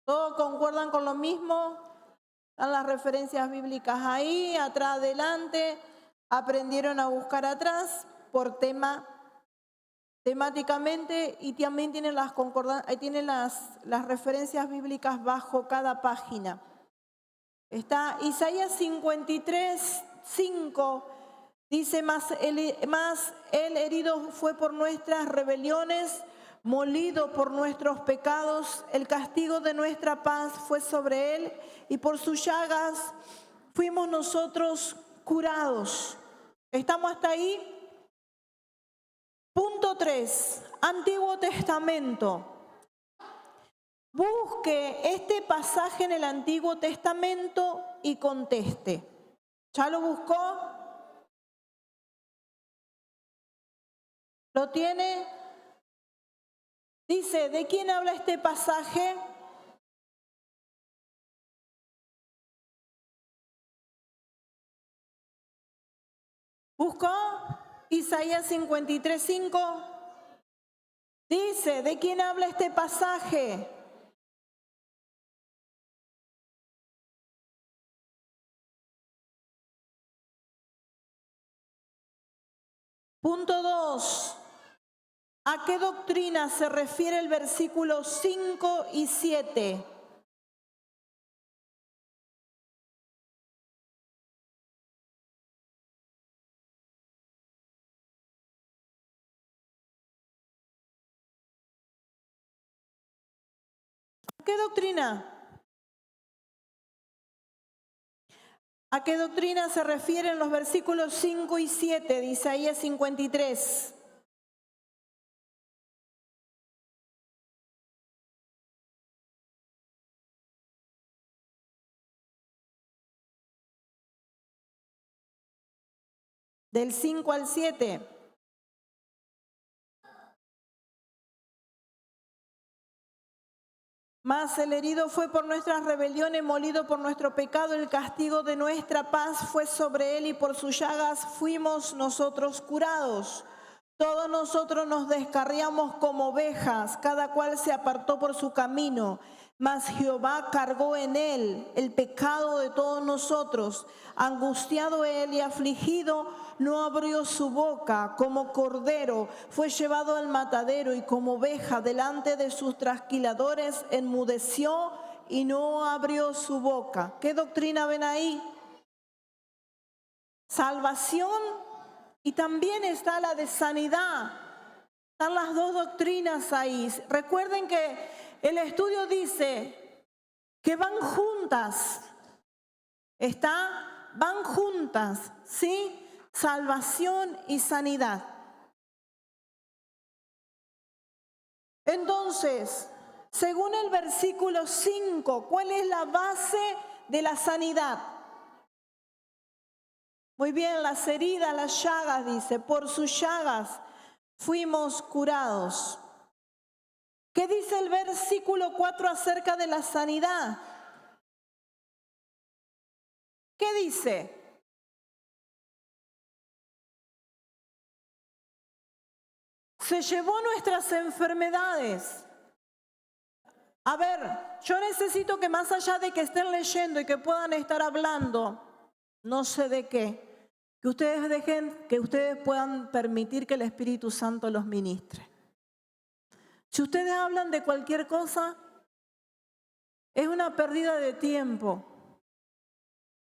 ¿Todos concuerdan con lo mismo? Están las referencias bíblicas ahí, atrás, adelante. Aprendieron a buscar atrás por temáticamente, y también tienen las referencias bíblicas bajo cada página. Está Isaías 53, 5. Dice, más él herido fue por nuestras rebeliones, molido por nuestros pecados, el castigo de nuestra paz fue sobre él, y por sus llagas fuimos nosotros curados. ¿Estamos hasta ahí? Punto 3, Antiguo Testamento. Busque este pasaje en el Antiguo Testamento y conteste. ¿Ya lo buscó? ¿Lo tiene? Dice, ¿de quién habla este pasaje? ¿Buscó? Isaías 53, 5. Dice, ¿de quién habla este pasaje? Punto 2. ¿A qué doctrina se refiere el versículo 5 y 7? ¿A qué doctrina? ¿A qué doctrina se refieren los versículos 5 y 7 de Isaías 53? Del 5 al 7. Mas el herido fue por nuestras rebeliones, molido por nuestro pecado, el castigo de nuestra paz fue sobre él, y por sus llagas fuimos nosotros curados. Todos nosotros nos descarriamos como ovejas, cada cual se apartó por su camino, mas Jehová cargó en él el pecado de todos nosotros. Angustiado él y afligido, no abrió su boca. Como cordero fue llevado al matadero, y como oveja delante de sus trasquiladores enmudeció y no abrió su boca. ¿Qué doctrina ven ahí? Salvación, y también está la de sanidad. Están las dos doctrinas ahí. Recuerden que el estudio dice que van juntas. Van juntas, ¿sí? Salvación y sanidad. Entonces, según el versículo 5, ¿cuál es la base de la sanidad? Muy bien, las heridas, las llagas, dice, por sus llagas fuimos curados. ¿Qué dice el versículo 4 acerca de la sanidad? ¿Qué dice? Se llevó nuestras enfermedades. A ver, yo necesito que más allá de que estén leyendo y que puedan estar hablando, no sé de qué, que ustedes puedan permitir que el Espíritu Santo los ministre. Si ustedes hablan de cualquier cosa, es una pérdida de tiempo.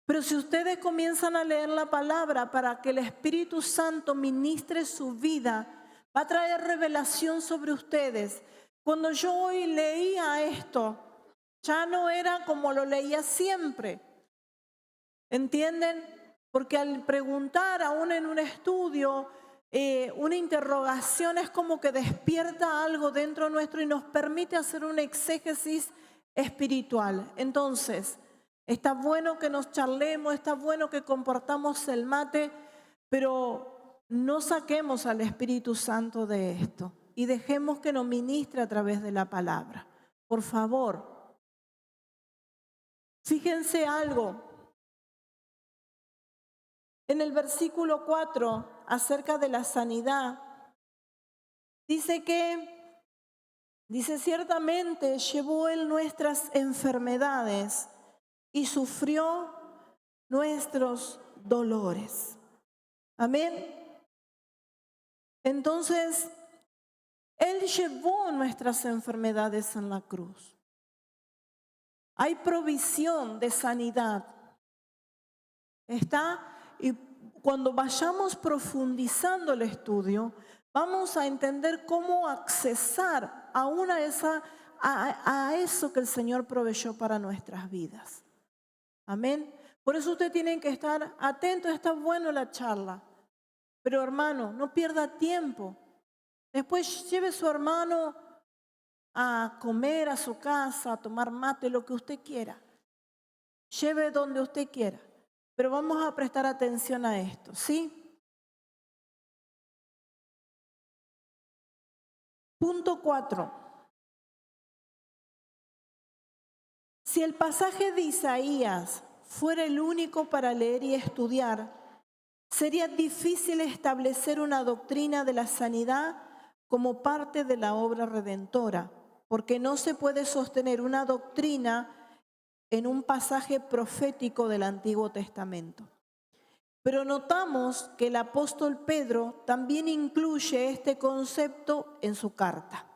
Pero si ustedes comienzan a leer la palabra para que el Espíritu Santo ministre su vida, va a traer revelación sobre ustedes. Cuando yo hoy leía esto, ya no era como lo leía siempre. ¿Entienden? Porque al preguntar aún en un estudio, una interrogación es como que despierta algo dentro nuestro y nos permite hacer un exégesis espiritual. Entonces, está bueno que nos charlemos, está bueno que compartamos el mate, pero no saquemos al Espíritu Santo de esto y dejemos que nos ministre a través de la palabra. Por favor, fíjense algo. En el versículo 4, acerca de la sanidad, dice ciertamente llevó él nuestras enfermedades y sufrió nuestros dolores. Amén. Entonces, él llevó nuestras enfermedades en la cruz. Hay provisión de sanidad. Y cuando vayamos profundizando el estudio, vamos a entender cómo accesar a eso que el Señor proveyó para nuestras vidas. Amén. Por eso usted tiene que estar atento. Está bueno la charla. Pero hermano, no pierda tiempo. Después lleve a su hermano a comer a su casa, a tomar mate, lo que usted quiera. Lleve donde usted quiera. Pero vamos a prestar atención a esto, ¿sí? Punto 4. Si el pasaje de Isaías fuera el único para leer y estudiar, sería difícil establecer una doctrina de la sanidad como parte de la obra redentora, porque no se puede sostener una doctrina en un pasaje profético del Antiguo Testamento. Pero notamos que el apóstol Pedro también incluye este concepto en su carta.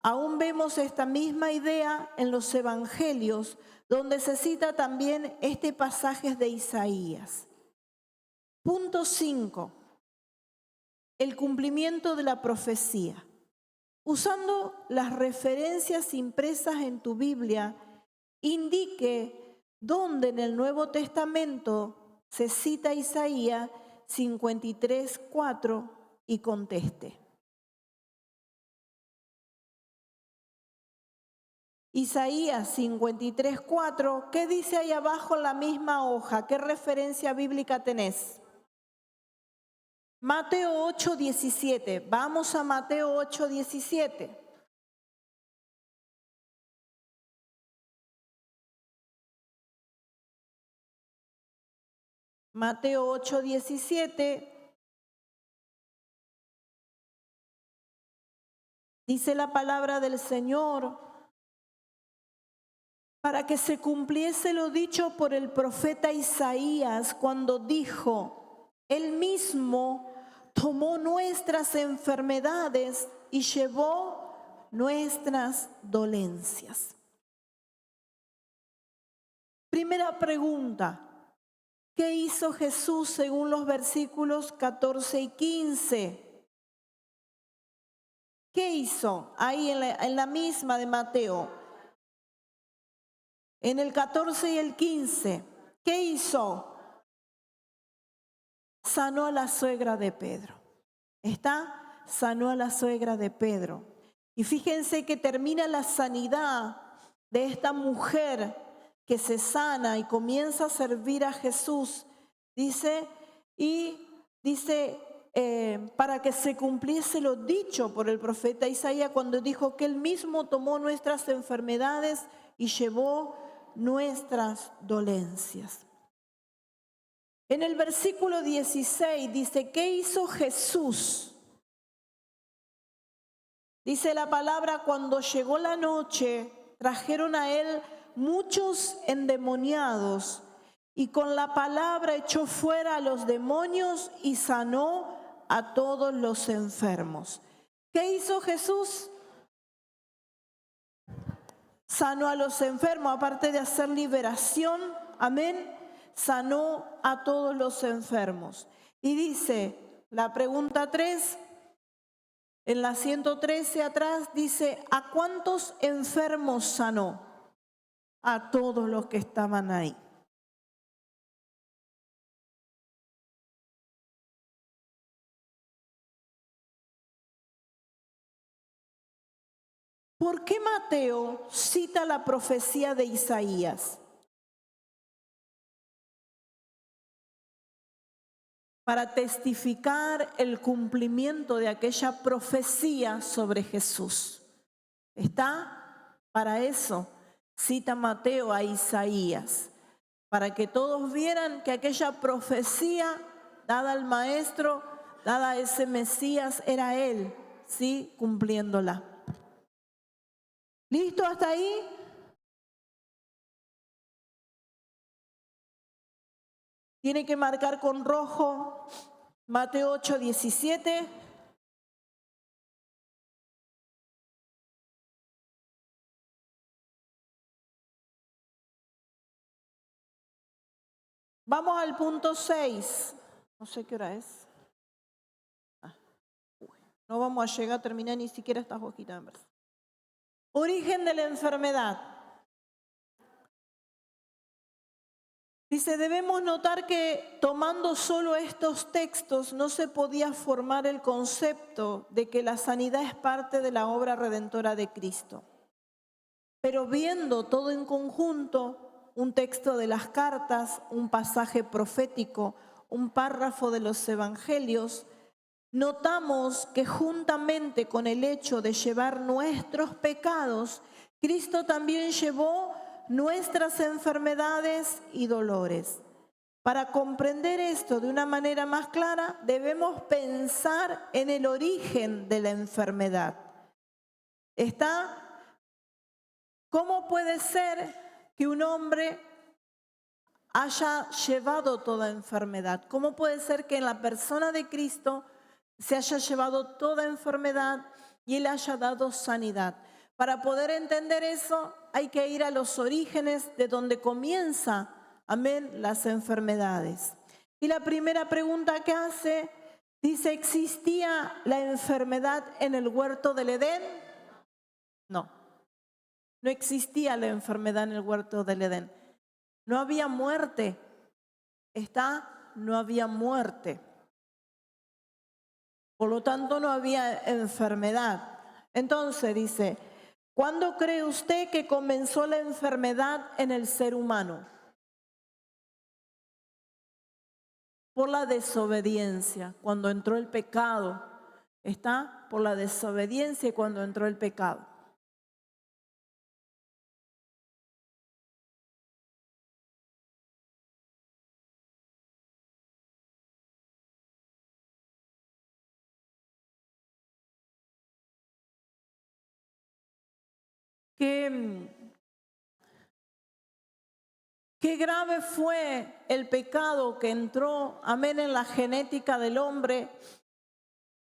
Aún vemos esta misma idea en los evangelios, donde se cita también este pasaje de Isaías. Punto 5. El cumplimiento de la profecía. Usando las referencias impresas en tu Biblia, indique dónde en el Nuevo Testamento se cita Isaías 53:4 y conteste. Isaías 53:4, ¿qué dice ahí abajo en la misma hoja? ¿Qué referencia bíblica tenés? Mateo 8:17. Vamos a Mateo 8:17. Mateo 8:17. Dice la palabra del Señor: para que se cumpliese lo dicho por el profeta Isaías cuando dijo: Él mismo tomó nuestras enfermedades y llevó nuestras dolencias. Primera pregunta: ¿qué hizo Jesús según los versículos 14 y 15? ¿Qué hizo ahí en la misma de Mateo? En el 14 y el 15, ¿qué hizo? Sanó a la suegra de Pedro. Sanó a la suegra de Pedro. Y fíjense que termina la sanidad de esta mujer que se sana y comienza a servir a Jesús. Dice para que se cumpliese lo dicho por el profeta Isaías cuando dijo que él mismo tomó nuestras enfermedades y llevó nuestras dolencias. En el versículo 16 dice: ¿qué hizo Jesús? Dice la palabra: cuando llegó la noche, trajeron a él muchos endemoniados y con la palabra echó fuera a los demonios y sanó a todos los enfermos. ¿Qué hizo Jesús? Sanó a los enfermos, aparte de hacer liberación, amén, sanó a todos los enfermos. Y dice, la pregunta 3, en la 113 atrás, dice: ¿a cuántos enfermos sanó? A todos los que estaban ahí. ¿Por qué Mateo cita la profecía de Isaías? Para testificar el cumplimiento de aquella profecía sobre Jesús. Para eso cita Mateo a Isaías, para que todos vieran que aquella profecía dada al maestro, dada a ese Mesías, era él, ¿sí? Cumpliéndola. ¿Listo hasta ahí? Tiene que marcar con rojo Mateo 8:17. Vamos al punto 6. No sé qué hora es. No vamos a llegar a terminar ni siquiera estas hojitas. Origen de la enfermedad. Dice, debemos notar que tomando solo estos textos no se podía formar el concepto de que la sanidad es parte de la obra redentora de Cristo. Pero viendo todo en conjunto, un texto de las cartas, un pasaje profético, un párrafo de los evangelios, notamos que juntamente con el hecho de llevar nuestros pecados, Cristo también llevó nuestras enfermedades y dolores. Para comprender esto de una manera más clara, debemos pensar en el origen de la enfermedad. ¿Cómo puede ser que un hombre haya llevado toda enfermedad? ¿Cómo puede ser que en la persona de Cristo se haya llevado toda enfermedad y Él haya dado sanidad? Para poder entender eso hay que ir a los orígenes de donde comienza, amén, las enfermedades. Y la primera pregunta que hace, dice, ¿existía la enfermedad en el huerto del Edén? No, no existía la enfermedad en el huerto del Edén. No había muerte, no había muerte. Por lo tanto, no había enfermedad. Entonces dice, ¿cuándo cree usted que comenzó la enfermedad en el ser humano? Por la desobediencia, cuando entró el pecado. Por la desobediencia y cuando entró el pecado. Qué grave fue el pecado que entró, amén, en la genética del hombre,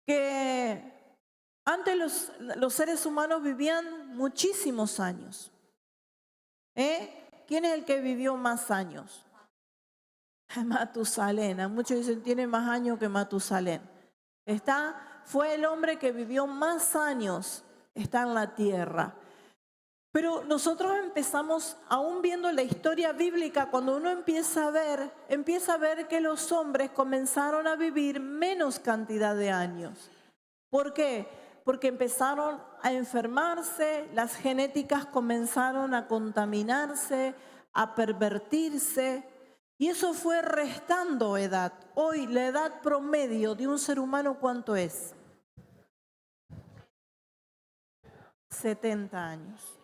que antes los seres humanos vivían muchísimos años. ¿Quién es el que vivió más años? Matusalén. Muchos dicen, tiene más años que Matusalén. Fue el hombre que vivió más años, está en la tierra. Pero nosotros empezamos, aún viendo la historia bíblica, cuando uno empieza a ver que los hombres comenzaron a vivir menos cantidad de años. ¿Por qué? Porque empezaron a enfermarse, las genéticas comenzaron a contaminarse, a pervertirse, y eso fue restando edad. Hoy la edad promedio de un ser humano, ¿cuánto es? 70 años.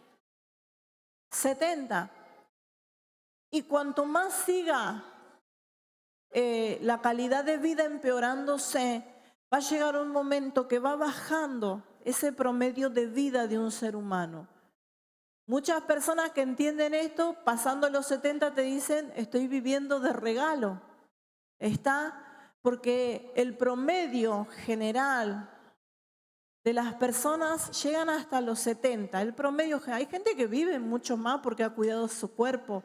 70. Y cuanto más siga la calidad de vida empeorándose, va a llegar un momento que va bajando ese promedio de vida de un ser humano. Muchas personas que entienden esto, pasando los 70 te dicen, estoy viviendo de regalo. Porque el promedio general de las personas llegan hasta los 70. El promedio, hay gente que vive mucho más porque ha cuidado su cuerpo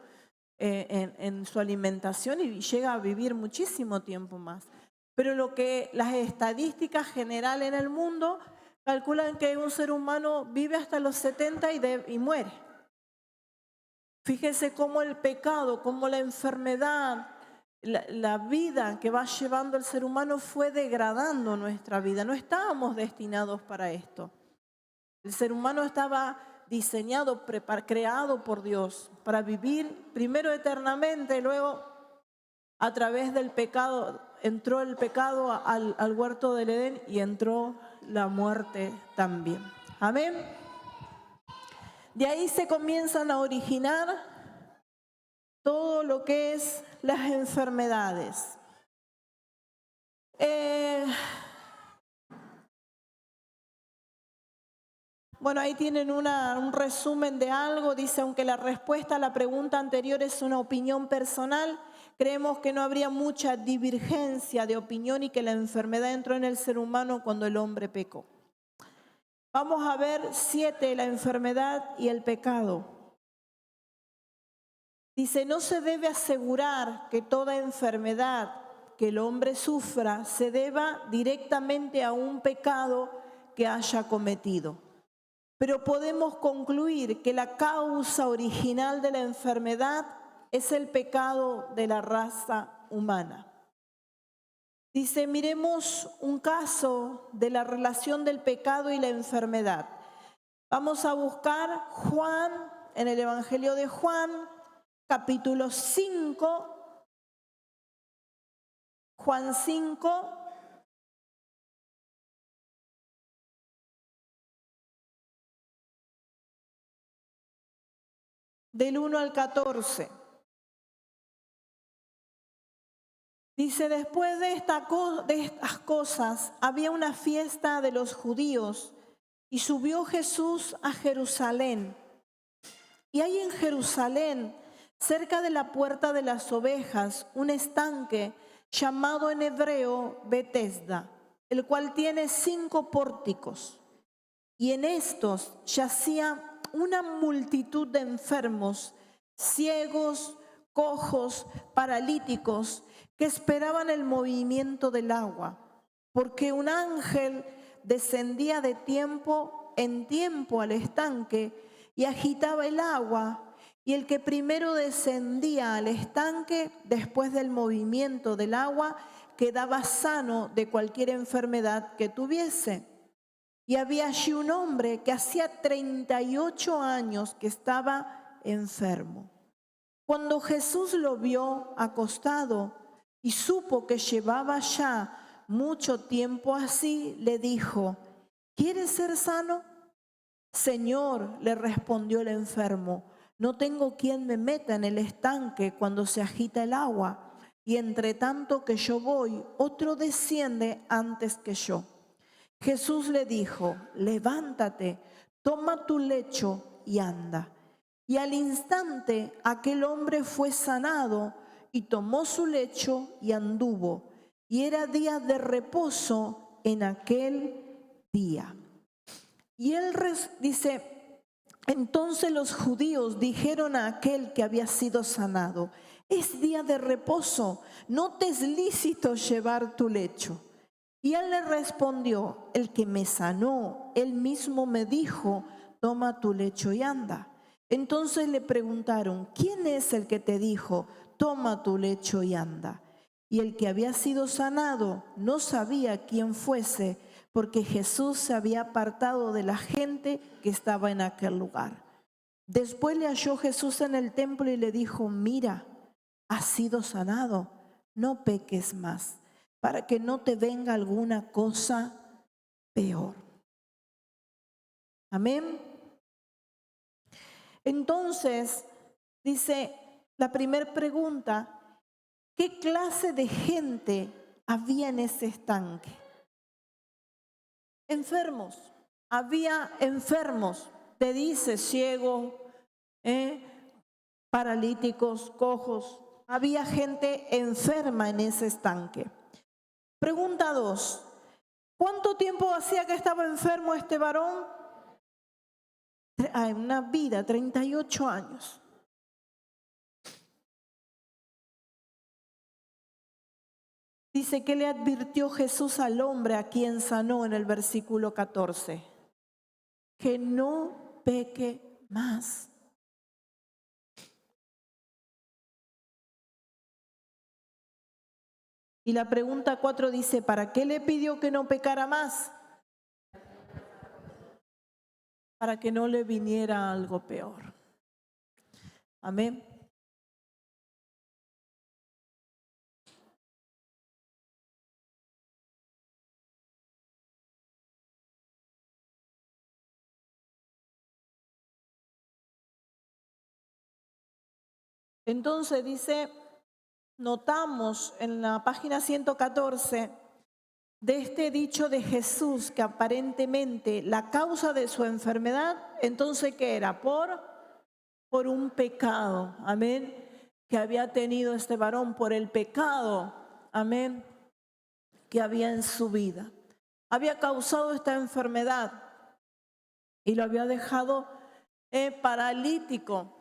en su alimentación y llega a vivir muchísimo tiempo más. Pero las estadísticas generales en el mundo calculan que un ser humano vive hasta los 70 y muere. Fíjese cómo el pecado, cómo la enfermedad, la vida que va llevando el ser humano fue degradando nuestra vida. No estábamos destinados para esto. El ser humano estaba diseñado, creado por Dios para vivir primero eternamente, luego a través del pecado, entró el pecado al huerto del Edén y entró la muerte también. Amén. De ahí se comienzan a originar todo lo que es las enfermedades. Bueno, ahí tienen un resumen de algo. Dice, aunque la respuesta a la pregunta anterior es una opinión personal, creemos que no habría mucha divergencia de opinión y que la enfermedad entró en el ser humano cuando el hombre pecó. Vamos a ver 7, la enfermedad y el pecado. Dice, no se debe asegurar que toda enfermedad que el hombre sufra se deba directamente a un pecado que haya cometido. Pero podemos concluir que la causa original de la enfermedad es el pecado de la raza humana. Dice, miremos un caso de la relación del pecado y la enfermedad. Vamos a buscar Juan, en el Evangelio de Juan, capítulo 5, Juan 5, del 1 al 14. Dice, después de estas cosas, había una fiesta de los judíos y subió Jesús a Jerusalén. Y hay en Jerusalén, cerca de la puerta de las ovejas, un estanque llamado en hebreo Betesda, el cual tiene 5 pórticos. Y en estos yacía una multitud de enfermos, ciegos, cojos, paralíticos, que esperaban el movimiento del agua, porque un ángel descendía de tiempo en tiempo al estanque y agitaba el agua, y el que primero descendía al estanque después del movimiento del agua quedaba sano de cualquier enfermedad que tuviese. Y había allí un hombre que hacía 38 años que estaba enfermo. Cuando Jesús lo vio acostado y supo que llevaba ya mucho tiempo así, le dijo, ¿quieres ser sano? Señor, le respondió el enfermo, no tengo quien me meta en el estanque cuando se agita el agua, y entre tanto que yo voy, otro desciende antes que yo. Jesús le dijo, levántate, toma tu lecho y anda. Y al instante aquel hombre fue sanado y tomó su lecho y anduvo. Y era día de reposo en aquel día. Y él dice, entonces los judíos dijeron a aquel que había sido sanado, es día de reposo, no te es lícito llevar tu lecho. Y él le respondió, el que me sanó, él mismo me dijo, toma tu lecho y anda. Entonces le preguntaron, ¿quién es el que te dijo, toma tu lecho y anda? Y el que había sido sanado no sabía quién fuese, porque Jesús se había apartado de la gente que estaba en aquel lugar. Después le halló Jesús en el templo y le dijo, mira, has sido sanado, no peques más, para que no te venga alguna cosa peor. Amén. Entonces, dice la primera pregunta, ¿qué clase de gente había en ese estanque? Enfermos. Había enfermos, te dice, ciegos, paralíticos, cojos. Había gente enferma en ese estanque. Pregunta 2. ¿Cuánto tiempo hacía que estaba enfermo este varón? Una vida, 38 años. Dice que le advirtió Jesús al hombre a quien sanó en el versículo 14. Que no peque más. Y la pregunta 4 dice, ¿para qué le pidió que no pecara más? Para que no le viniera algo peor. Amén. Entonces dice, notamos en la página 114 de este dicho de Jesús que aparentemente la causa de su enfermedad, entonces ¿qué era? Por un pecado, amén, que había tenido este varón, por el pecado, amén, que había en su vida. Había causado esta enfermedad y lo había dejado paralítico.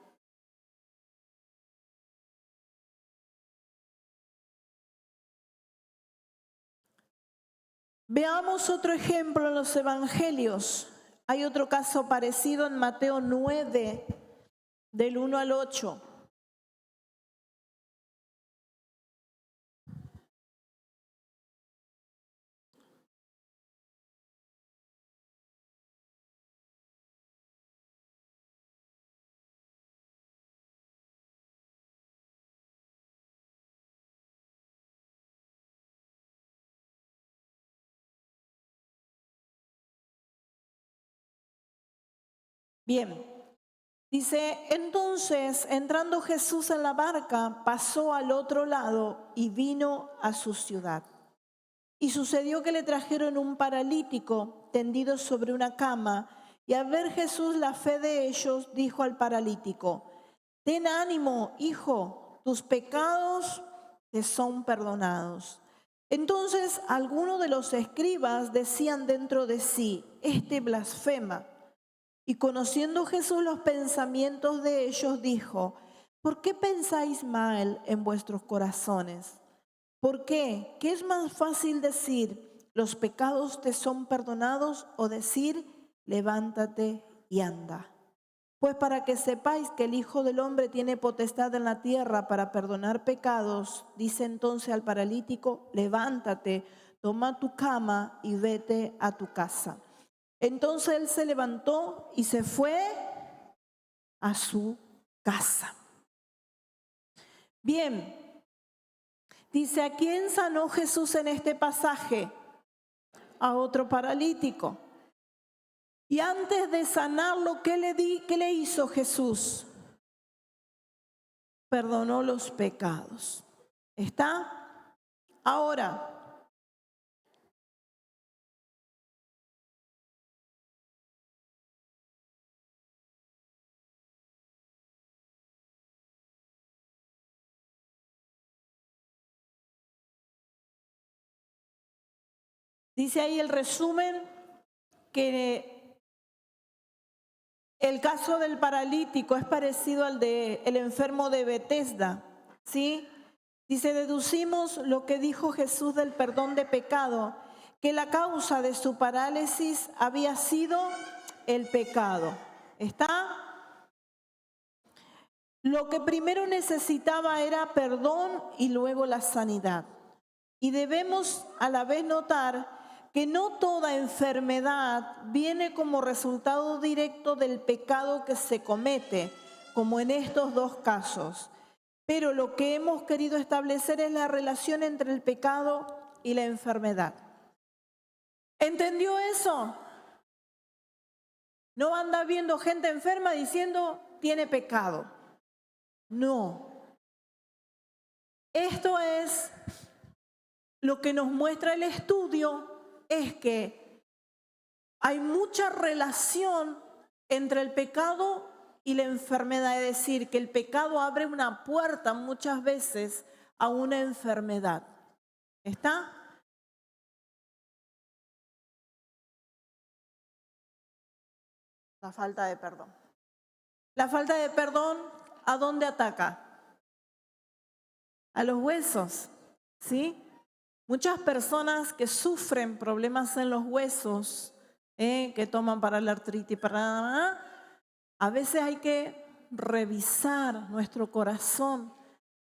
Veamos otro ejemplo en los evangelios. Hay otro caso parecido en Mateo 9, del 1 al 8. Bien, dice, entonces entrando Jesús en la barca, pasó al otro lado y vino a su ciudad. Y sucedió que le trajeron un paralítico tendido sobre una cama, y al ver Jesús la fe de ellos, dijo al paralítico, ten ánimo, hijo, tus pecados te son perdonados. Entonces algunos de los escribas decían dentro de sí, este blasfema. Y conociendo Jesús los pensamientos de ellos, dijo, ¿por qué pensáis mal en vuestros corazones? ¿Por qué? ¿Qué es más fácil decir, los pecados te son perdonados, o decir, levántate y anda? Pues para que sepáis que el Hijo del Hombre tiene potestad en la tierra para perdonar pecados, dice entonces al paralítico, levántate, toma tu cama y vete a tu casa. Entonces él se levantó y se fue a su casa. Bien, dice, ¿a quién sanó Jesús en este pasaje? A otro paralítico. Y antes de sanarlo, ¿qué le hizo Jesús? Perdonó los pecados. ¿Está? Ahora, dice ahí el resumen que el caso del paralítico es parecido al del enfermo de Betesda, ¿sí? Dice, deducimos lo que dijo Jesús del perdón de pecado, que la causa de su parálisis había sido el pecado. ¿Está? Lo que primero necesitaba era perdón y luego la sanidad. Y debemos a la vez notar que no toda enfermedad viene como resultado directo del pecado que se comete, como en estos dos casos. Pero lo que hemos querido establecer es la relación entre el pecado y la enfermedad. ¿Entendió eso? No anda viendo gente enferma diciendo, tiene pecado. No. Esto es lo que nos muestra el estudio, es que hay mucha relación entre el pecado y la enfermedad. Es decir, que el pecado abre una puerta muchas veces a una enfermedad. ¿Está? La falta de perdón. La falta de perdón, ¿a dónde ataca? A los huesos, ¿sí? Muchas personas que sufren problemas en los huesos, que toman para la artritis, a veces hay que revisar nuestro corazón.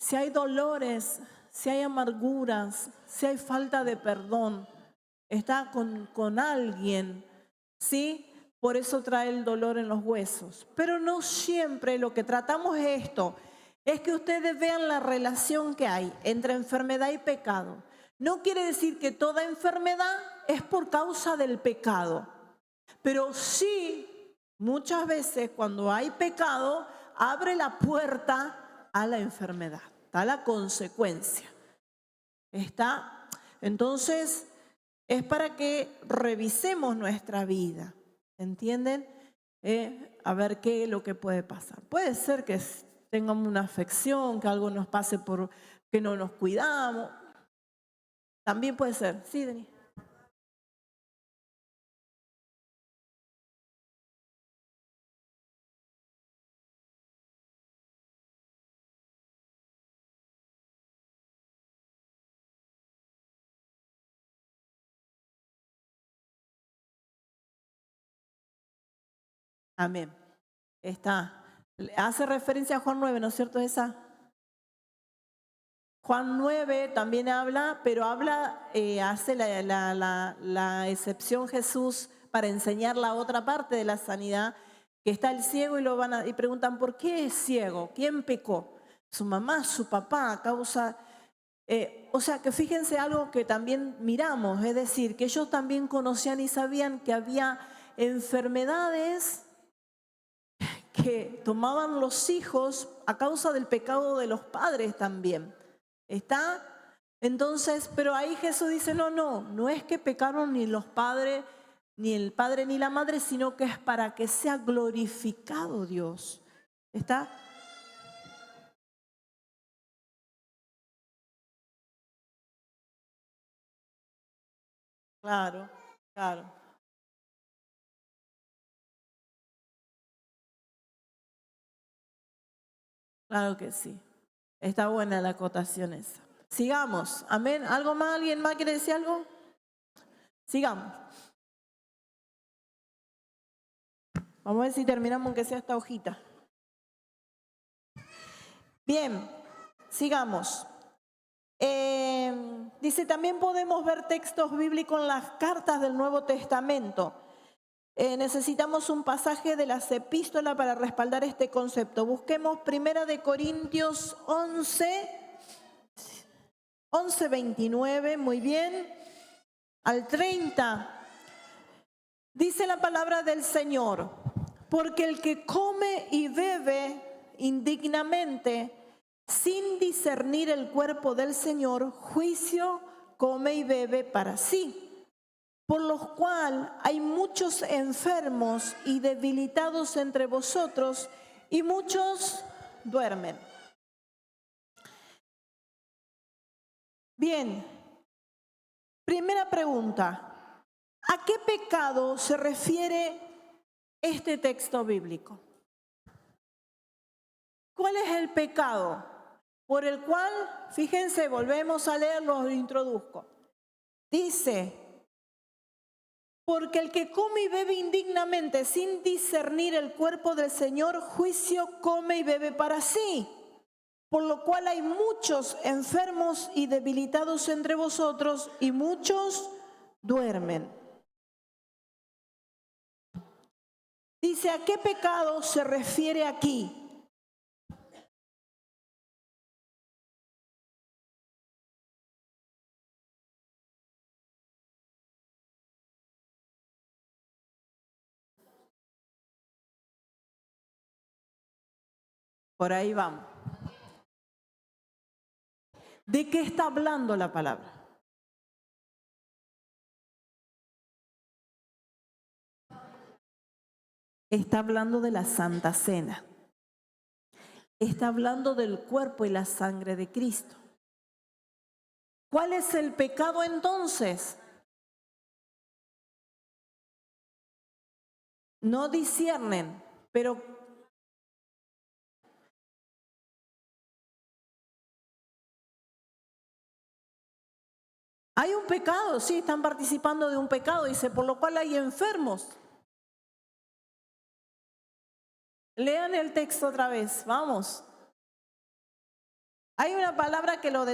Si hay dolores, si hay amarguras, si hay falta de perdón, está con alguien, ¿sí? Por eso trae el dolor en los huesos. Pero no siempre lo que tratamos es esto, es que ustedes vean la relación que hay entre enfermedad y pecado. No quiere decir que toda enfermedad es por causa del pecado, pero sí, muchas veces cuando hay pecado, abre la puerta a la enfermedad, está la consecuencia. Está, entonces, es para que revisemos nuestra vida, ¿entienden? A ver qué es lo que puede pasar. Puede ser que tengamos una afección, que algo nos pase por que no nos cuidamos. También puede ser. Sí, Denis. Amén. Está. Hace referencia a Juan 9, ¿no es cierto esa? Juan 9 también habla, pero habla, hace la excepción Jesús para enseñar la otra parte de la sanidad, que está el ciego y preguntan, ¿por qué es ciego? ¿Quién pecó? Su mamá, su papá, a causa... o sea, que fíjense algo que también miramos, es decir, que ellos también conocían y sabían que había enfermedades que tomaban los hijos a causa del pecado de los padres también. ¿Está? Entonces, pero ahí Jesús dice, no es que pecaron ni los padres, ni el padre ni la madre, sino que es para que sea glorificado Dios. ¿Está? Claro, claro. Claro que sí. Está buena la acotación esa. Sigamos. Amén. ¿Algo más? ¿Alguien más quiere decir algo? Sigamos. Vamos a ver si terminamos aunque sea esta hojita. Bien, sigamos. Dice, también podemos ver textos bíblicos en las cartas del Nuevo Testamento. Necesitamos un pasaje de las epístolas para respaldar este concepto. Busquemos 1 de Corintios 11:29, muy bien, al 30. Dice la palabra del Señor, porque el que come y bebe indignamente, sin discernir el cuerpo del Señor, juicio come y bebe para sí. Por lo cual hay muchos enfermos y debilitados entre vosotros, y muchos duermen. Bien, primera pregunta. ¿A qué pecado se refiere este texto bíblico? ¿Cuál es el pecado por el cual, fíjense, volvemos a leerlo, lo introduzco? Dice, porque el que come y bebe indignamente sin discernir el cuerpo del Señor, juicio come y bebe para sí. Por lo cual hay muchos enfermos y debilitados entre vosotros, y muchos duermen. Dice, ¿a qué pecado se refiere aquí? Por ahí vamos. ¿De qué está hablando la palabra? Está hablando de la Santa Cena. Está hablando del cuerpo y la sangre de Cristo. ¿Cuál es el pecado entonces? No disciernen, pero hay un pecado, sí, están participando de un pecado, dice, por lo cual hay enfermos. Lean el texto otra vez, vamos. Hay una palabra que lo...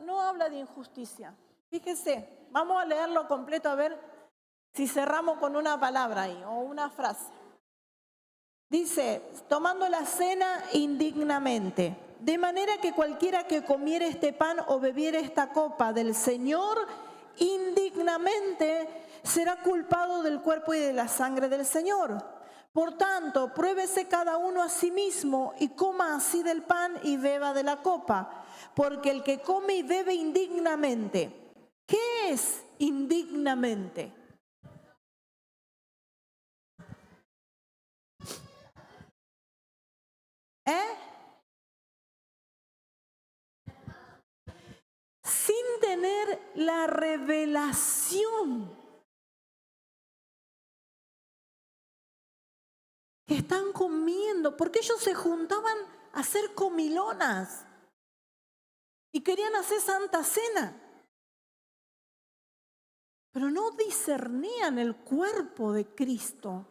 No habla de injusticia. Fíjese, vamos a leerlo completo a ver si cerramos con una palabra ahí o una frase. Dice, tomando la cena indignamente, de manera que cualquiera que comiere este pan o bebiere esta copa del Señor indignamente será culpado del cuerpo y de la sangre del Señor. Por tanto, pruébese cada uno a sí mismo y coma así del pan y beba de la copa. Porque el que come y bebe indignamente, ¿qué es indignamente? Sin tener la revelación que están comiendo, porque ellos se juntaban a hacer comilonas y querían hacer Santa Cena, pero no discernían el cuerpo de Cristo.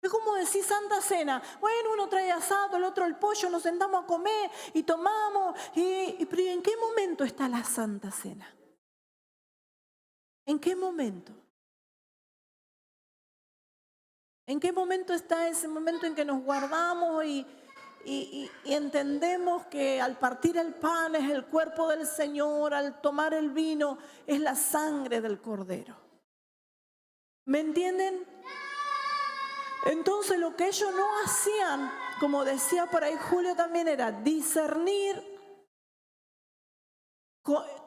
Es como decir Santa Cena, bueno, uno trae asado, el otro el pollo, nos sentamos a comer y tomamos, pero ¿en qué momento está la Santa Cena? ¿En qué momento? ¿En qué momento está ese momento en que nos guardamos y entendemos que al partir el pan es el cuerpo del Señor, al tomar el vino es la sangre del Cordero? ¿Me entienden? Entonces lo que ellos no hacían, como decía por ahí Julio también, era discernir,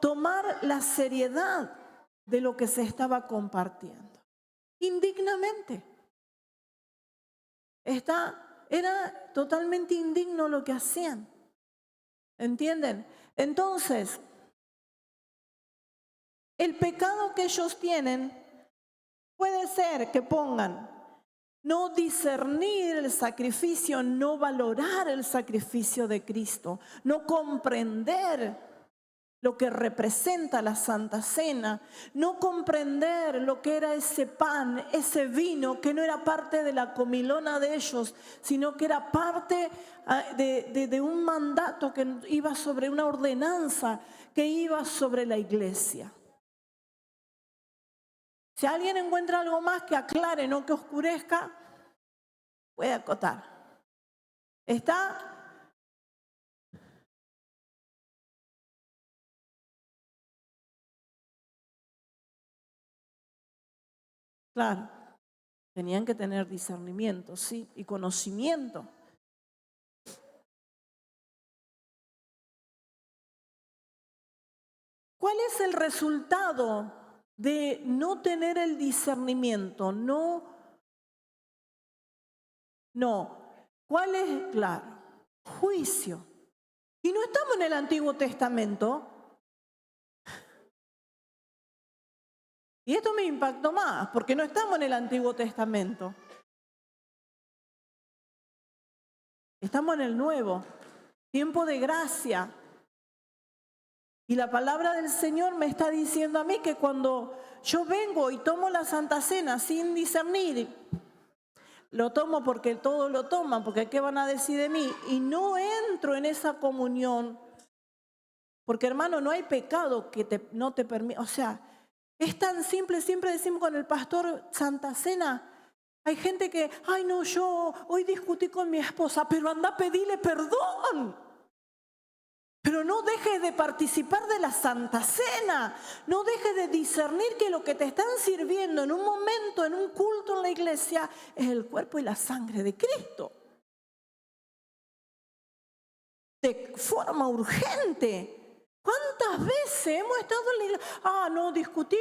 tomar la seriedad de lo que se estaba compartiendo. Indignamente. Era totalmente indigno lo que hacían. ¿Entienden? Entonces, el pecado que ellos tienen puede ser que pongan no discernir el sacrificio, no valorar el sacrificio de Cristo, no comprender lo que representa la Santa Cena, no comprender lo que era ese pan, ese vino, que no era parte de la comilona de ellos, sino que era parte de un mandato que iba sobre una ordenanza que iba sobre la iglesia. Si alguien encuentra algo más que aclare, no que oscurezca, puede acotar. ¿Está? Claro, tenían que tener discernimiento, sí, y conocimiento. ¿Cuál es el resultado de no tener el discernimiento? No. ¿Cuál es? Claro, juicio. Y no estamos en el Antiguo Testamento. Y esto me impactó más, porque no estamos en el Antiguo Testamento. Estamos en el Nuevo, tiempo de gracia. Y la palabra del Señor me está diciendo a mí que cuando yo vengo y tomo la Santa Cena sin discernir, lo tomo porque todos lo toman, porque ¿qué van a decir de mí? Y no entro en esa comunión, porque hermano, no hay pecado que no te permita, o sea, es tan simple, siempre decimos con el pastor Santa Cena, hay gente que, ay no, yo hoy discutí con mi esposa, pero anda a pedirle perdón. Pero no dejes de participar de la Santa Cena, no dejes de discernir que lo que te están sirviendo en un momento, en un culto en la iglesia, es el cuerpo y la sangre de Cristo. De forma urgente. ¿Cuántas veces hemos estado en la iglesia? Ah, no, discutí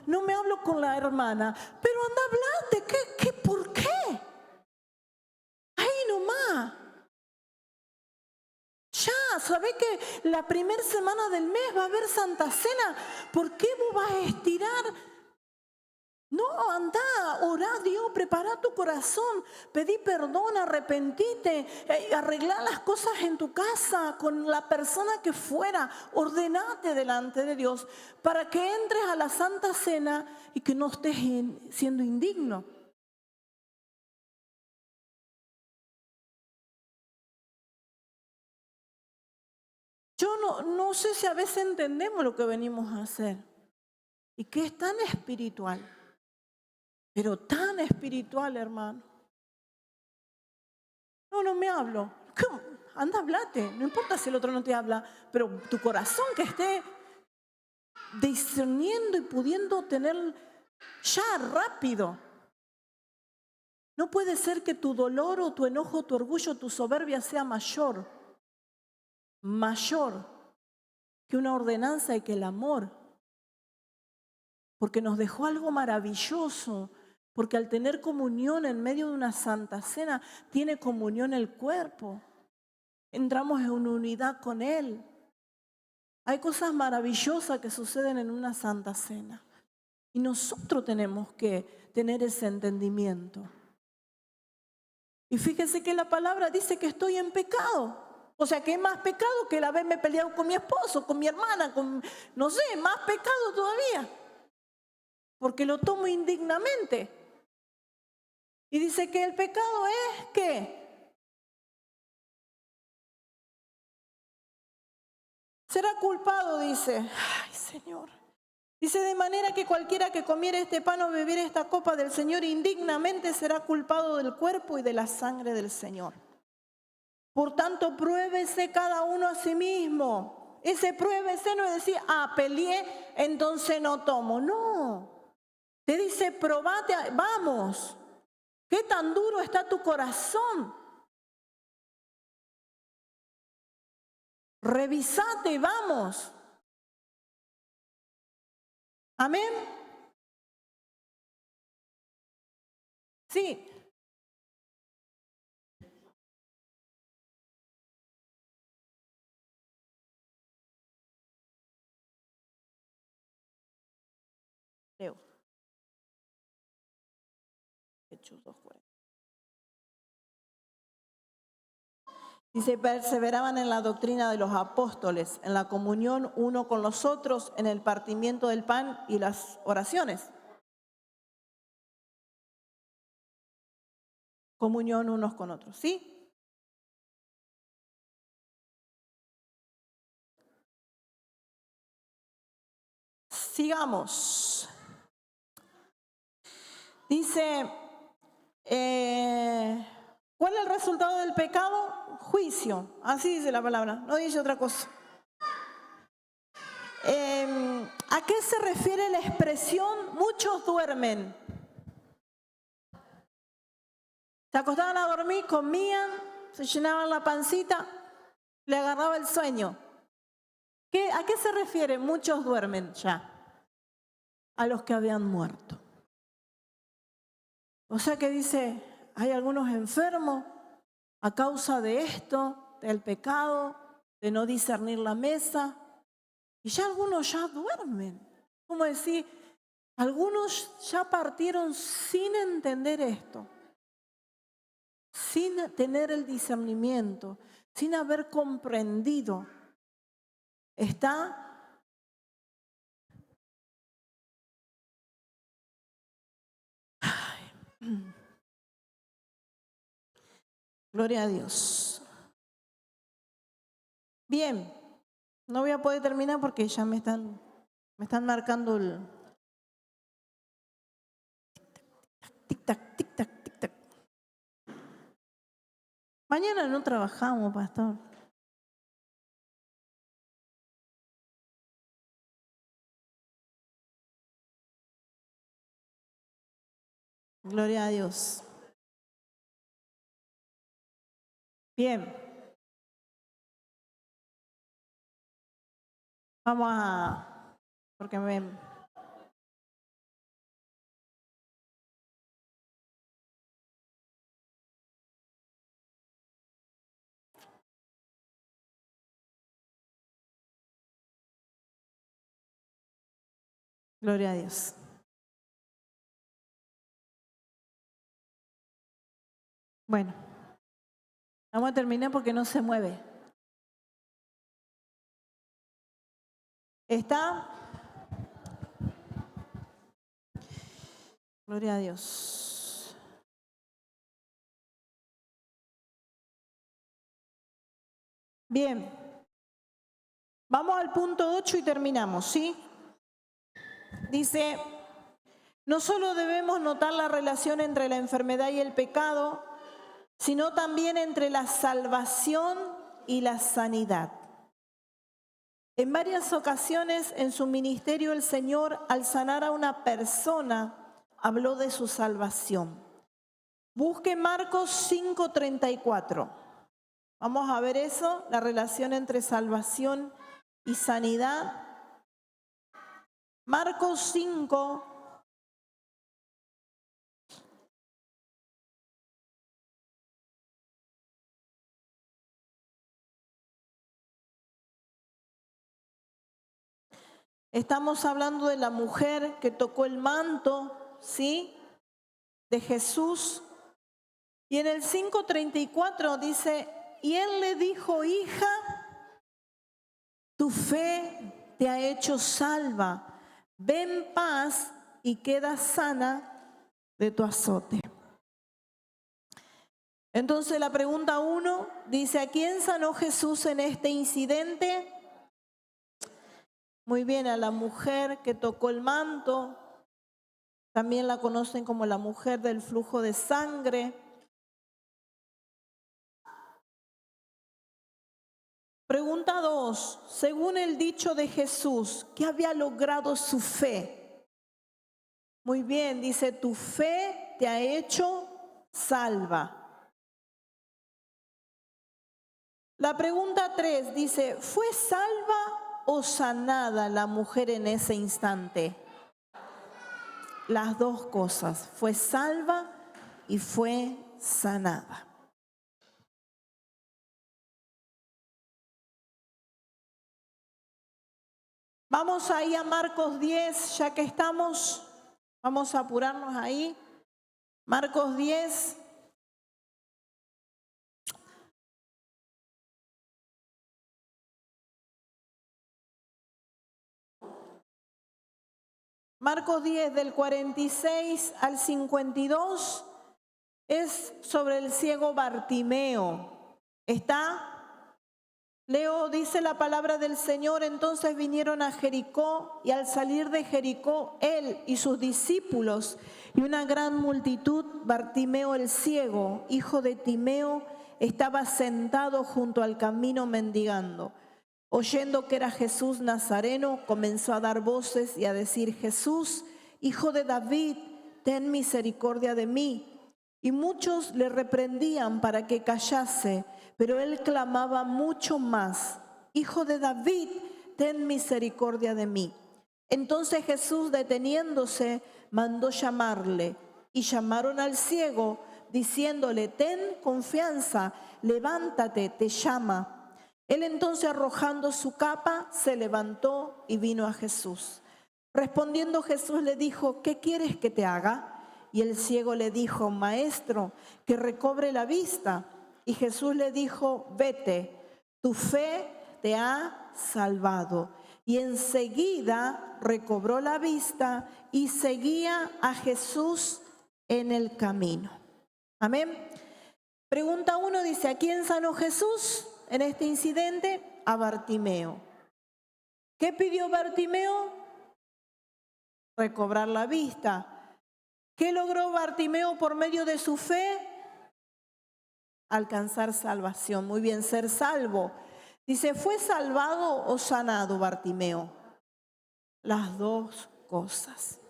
no me hablo con la hermana, pero anda a hablarte, ¿por qué? Ahí nomás. Ya, ¿sabés que la primera semana del mes va a haber Santa Cena? ¿Por qué vos vas a estirar? No, anda, orá a Dios, prepara tu corazón, pedí perdón, arrepentite, arregla las cosas en tu casa con la persona que fuera, ordenate delante de Dios para que entres a la Santa Cena y que no estés siendo indigno. Yo no sé si a veces entendemos lo que venimos a hacer y que es tan espiritual, pero tan espiritual, hermano. No me hablo. ¿Cómo? Anda, hablate. No importa si el otro no te habla, pero tu corazón que esté discerniendo y pudiendo tener ya rápido. No puede ser que tu dolor o tu enojo, tu orgullo, tu soberbia sea mayor que una ordenanza y que el amor. Porque nos dejó algo maravilloso, porque al tener comunión en medio de una santa cena, tiene comunión el cuerpo. Entramos en unidad con Él. Hay cosas maravillosas que suceden en una santa cena. Y nosotros tenemos que tener ese entendimiento. Y fíjese que la palabra dice que estoy en pecado. O sea, que es más pecado que el haberme peleado con mi esposo, con mi hermana, no sé, más pecado todavía. Porque lo tomo indignamente. Y dice que el pecado es ¿qué? Será culpado, dice. Ay, Señor. Dice, de manera que cualquiera que comiere este pan o bebiere esta copa del Señor indignamente será culpado del cuerpo y de la sangre del Señor. Por tanto, pruébese cada uno a sí mismo. Ese pruébese no es decir, peleé, entonces no tomo. No. Te dice, probate, vamos. ¿Qué tan duro está tu corazón? Revisate, vamos. Amén. Sí. Leo. Hechos 2:40. Dice, perseveraban en la doctrina de los apóstoles, en la comunión uno con los otros, en el partimiento del pan y las oraciones. Comunión unos con otros, ¿sí? Sigamos. Dice, ¿cuál es el resultado del pecado? Juicio. Así dice la palabra, no dice otra cosa. ¿A qué se refiere la expresión muchos duermen? Se acostaban a dormir, comían, se llenaban la pancita, le agarraba el sueño. ¿A qué se refiere? Muchos duermen ya. A los que habían muerto. O sea que dice, hay algunos enfermos a causa de esto, del pecado, de no discernir la mesa. Y ya algunos ya duermen. Como decir, algunos ya partieron sin entender esto. Sin tener el discernimiento, sin haber comprendido. Está gloria a Dios. Bien, no voy a poder terminar porque ya me están marcando el tic-tac, tic-tac, tic-tac. Mañana no trabajamos, pastor. Gloria a Dios. Bien. Vamos a... porque Gloria a Dios. Bueno, vamos a terminar porque no se mueve. ¿Está? Gloria a Dios. Bien. Vamos al punto 8 y terminamos, ¿sí? Dice, no solo debemos notar la relación entre la enfermedad y el pecado, sino también entre la salvación y la sanidad. En varias ocasiones en su ministerio el Señor, al sanar a una persona, habló de su salvación. Busque Marcos 5:34. Vamos a ver eso, la relación entre salvación y sanidad. Marcos 5. Estamos hablando de la mujer que tocó el manto, ¿sí?, de Jesús. Y en el 5:34 dice, y él le dijo, hija, tu fe te ha hecho salva. Ve en paz y queda sana de tu azote. Entonces la pregunta 1 dice, ¿a quién sanó Jesús en este incidente? Muy bien, a la mujer que tocó el manto. También la conocen como la mujer del flujo de sangre. Pregunta 2. Según el dicho de Jesús, ¿qué había logrado su fe? Muy bien, dice, tu fe te ha hecho salva. La pregunta 3 dice, ¿fue salva o sanada la mujer en ese instante? Las dos cosas, fue salva y fue sanada. Vamos ahí a Marcos 10, ya que estamos, vamos a apurarnos ahí. Marcos 10. Marcos 10 del 46 al 52 es sobre el ciego Bartimeo. ¿Está? Leo, dice la palabra del Señor, entonces vinieron a Jericó y al salir de Jericó él y sus discípulos y una gran multitud, Bartimeo el ciego, hijo de Timeo, estaba sentado junto al camino mendigando. Oyendo que era Jesús Nazareno, comenzó a dar voces y a decir, Jesús, hijo de David, ten misericordia de mí. Y muchos le reprendían para que callase, pero él clamaba mucho más, Hijo de David, ten misericordia de mí. Entonces Jesús, deteniéndose, mandó llamarle, y llamaron al ciego, diciéndole, ten confianza, levántate, te llama. Él entonces, arrojando su capa, se levantó y vino a Jesús. Respondiendo Jesús le dijo, ¿qué quieres que te haga? Y el ciego le dijo, Maestro, que recobre la vista. Y Jesús le dijo, vete, tu fe te ha salvado. Y enseguida recobró la vista y seguía a Jesús en el camino. Amén. Pregunta 1 dice, ¿a quién sanó Jesús en este incidente? A Bartimeo. ¿Qué pidió Bartimeo? Recobrar la vista. ¿Qué logró Bartimeo por medio de su fe? Alcanzar salvación. Muy bien, ser salvo. Dice, ¿fue salvado o sanado Bartimeo? Las dos cosas.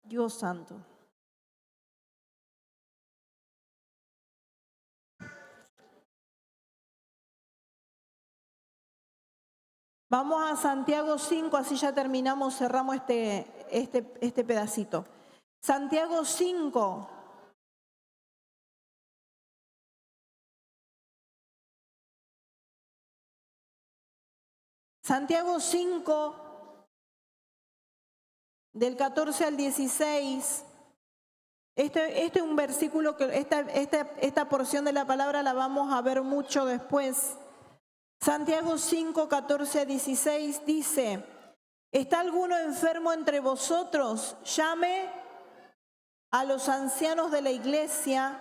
Dios santo. Vamos a Santiago 5, así ya terminamos, cerramos este pedacito. Santiago 5. Santiago 5, del 14 al 16. Este es un versículo que esta porción de la palabra la vamos a ver mucho después. Santiago 5, 14 a 16 dice, ¿está alguno enfermo entre vosotros? Llame a los ancianos de la iglesia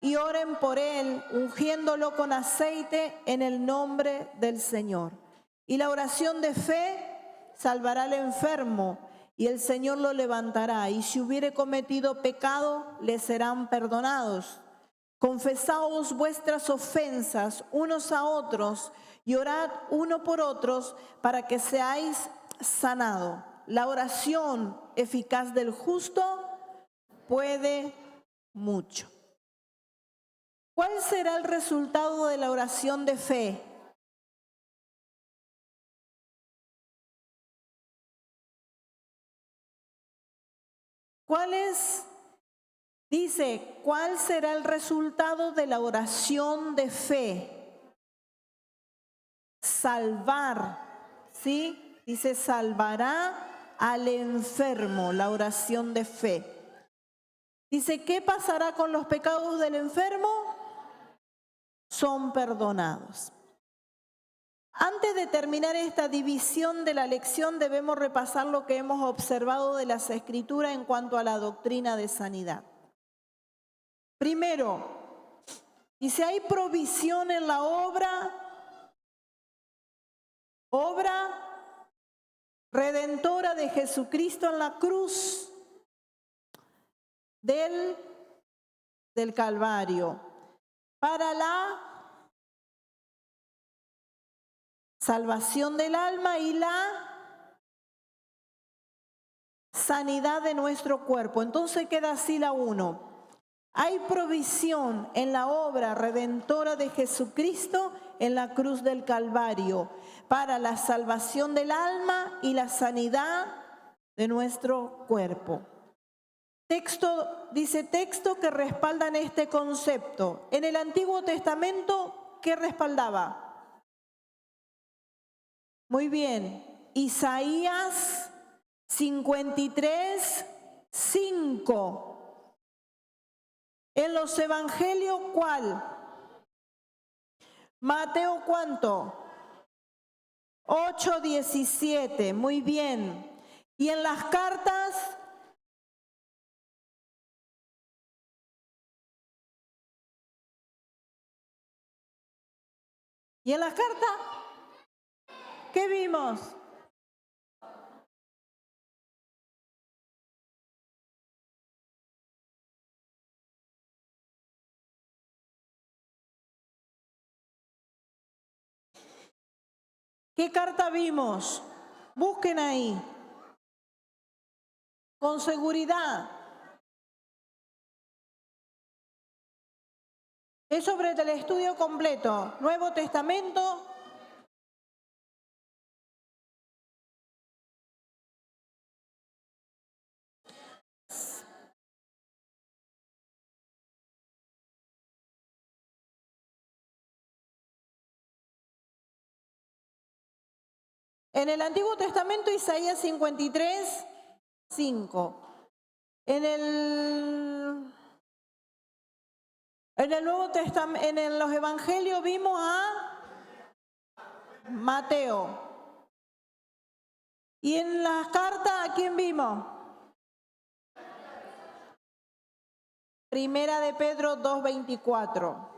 y oren por él, ungiéndolo con aceite en el nombre del Señor. Y la oración de fe salvará al enfermo y el Señor lo levantará. Y si hubiere cometido pecado, le serán perdonados. Confesaos vuestras ofensas unos a otros y orad uno por otros para que seáis sanados. La oración eficaz del justo puede mucho. ¿Cuál será el resultado de la oración de fe? Dice, ¿cuál será el resultado de la oración de fe? Salvar, ¿sí? Dice, salvará al enfermo, la oración de fe. Dice, ¿qué pasará con los pecados del enfermo? Son perdonados. Antes de terminar esta división de la lección, debemos repasar lo que hemos observado de las Escrituras en cuanto a la doctrina de sanidad. Primero, dice, hay provisión en la obra redentora de Jesucristo en la cruz del Calvario para la salvación del alma y la sanidad de nuestro cuerpo. Entonces queda así la 1. Hay provisión en la obra redentora de Jesucristo en la cruz del Calvario para la salvación del alma y la sanidad de nuestro cuerpo. Texto que respaldan este concepto. En el Antiguo Testamento, ¿qué respaldaba? Muy bien, Isaías 53, 5. En los evangelios, ¿cuál? Mateo, ¿cuánto? 8, 17. Muy bien. Y en las cartas, ¿qué vimos? ¿Qué carta vimos? Busquen ahí. Con seguridad. Es sobre el estudio completo. Nuevo Testamento. En el Antiguo Testamento, Isaías 53, 5. En el Nuevo Testamento, en los Evangelios vimos a Mateo. Y en las cartas, ¿a quién vimos? Primera de Pedro 2:24.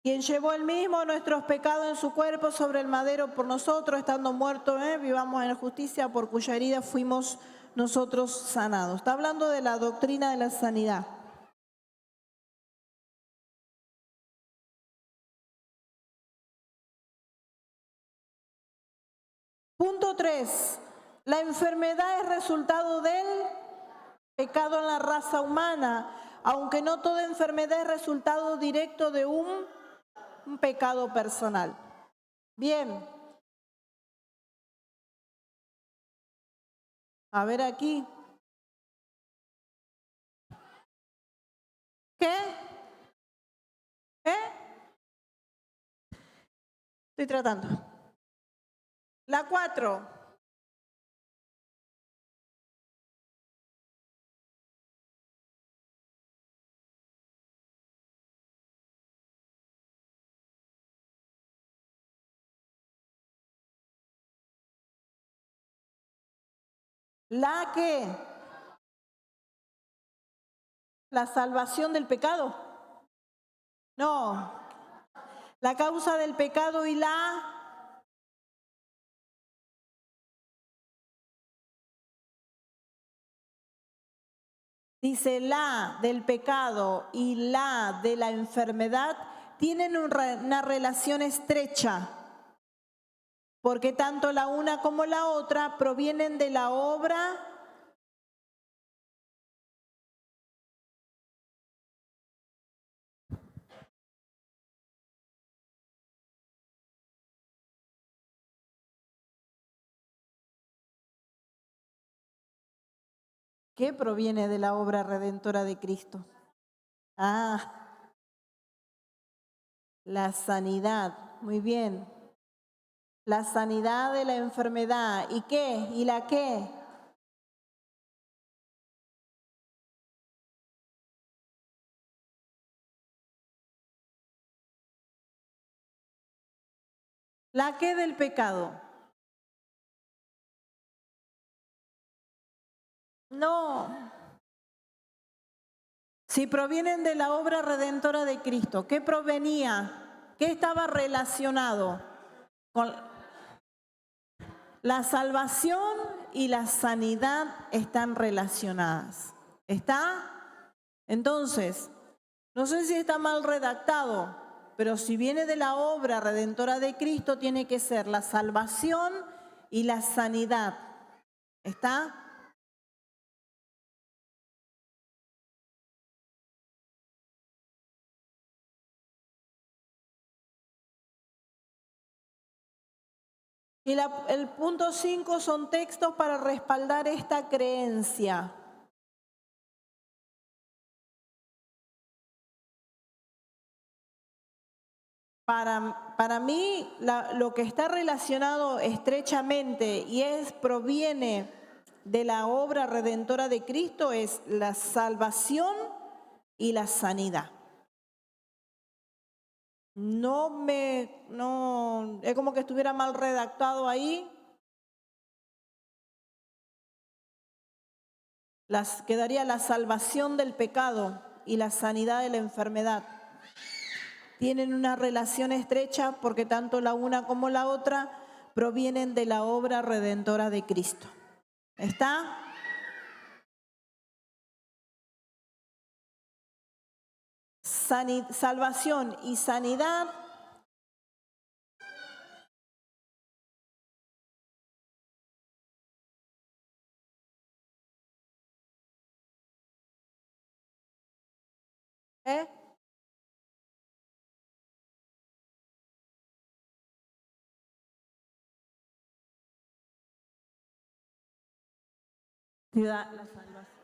Quien llevó el mismo nuestros pecados en su cuerpo sobre el madero por nosotros, estando muertos, vivamos en la justicia, por cuya herida fuimos nosotros sanados. Está hablando de la doctrina de la sanidad. Punto 3. La enfermedad es resultado del pecado en la raza humana, aunque no toda enfermedad es resultado directo de un pecado personal. Bien. A ver aquí. ¿Qué? Estoy tratando. La 4. ¿La qué? ¿La salvación del pecado? No. La causa del pecado y la Dice, la del pecado y la de la enfermedad tienen una relación estrecha, porque tanto la una como la otra provienen de la obra que proviene de la obra redentora de Cristo. La sanidad, muy bien. La sanidad de la enfermedad. ¿Y qué? ¿Y la qué? ¿La qué del pecado? No. Si provienen de la obra redentora de Cristo, ¿qué provenía? ¿Qué estaba relacionado con la salvación y la sanidad? Están relacionadas. ¿Está? Entonces, no sé si está mal redactado, pero si viene de la obra redentora de Cristo, tiene que ser la salvación y la sanidad. ¿Está? Y el punto 5 son textos para respaldar esta creencia. Para mí, lo que está relacionado estrechamente y proviene de la obra redentora de Cristo es la salvación y la sanidad. No, es como que estuviera mal redactado ahí. Quedaría la salvación del pecado y la sanidad de la enfermedad. Tienen una relación estrecha porque tanto la una como la otra provienen de la obra redentora de Cristo. ¿Está? Salvación y sanidad la salvación.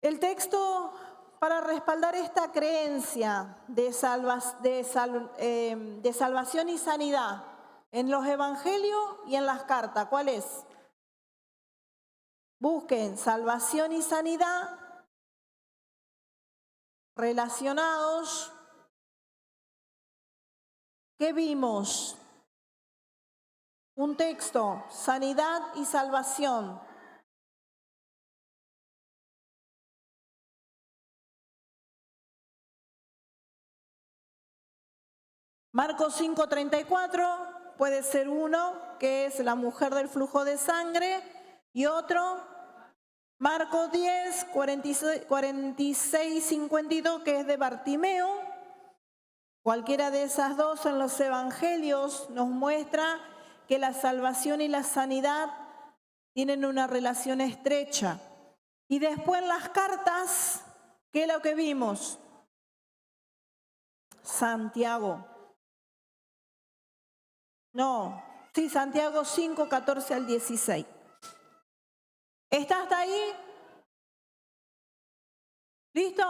El texto para respaldar esta creencia de salvación y sanidad en los evangelios y en las cartas, ¿cuál es? Busquen salvación y sanidad relacionados. ¿Qué vimos? Un texto, sanidad y salvación. Marcos 5:34 puede ser uno, que es la mujer del flujo de sangre, y otro, Marcos 10, 46, 52, que es de Bartimeo. Cualquiera de esas dos en los evangelios nos muestra que la salvación y la sanidad tienen una relación estrecha. Y después en las cartas, ¿qué es lo que vimos? Santiago. Santiago 5, 14 al 16. ¿Está hasta ahí? ¿Listo?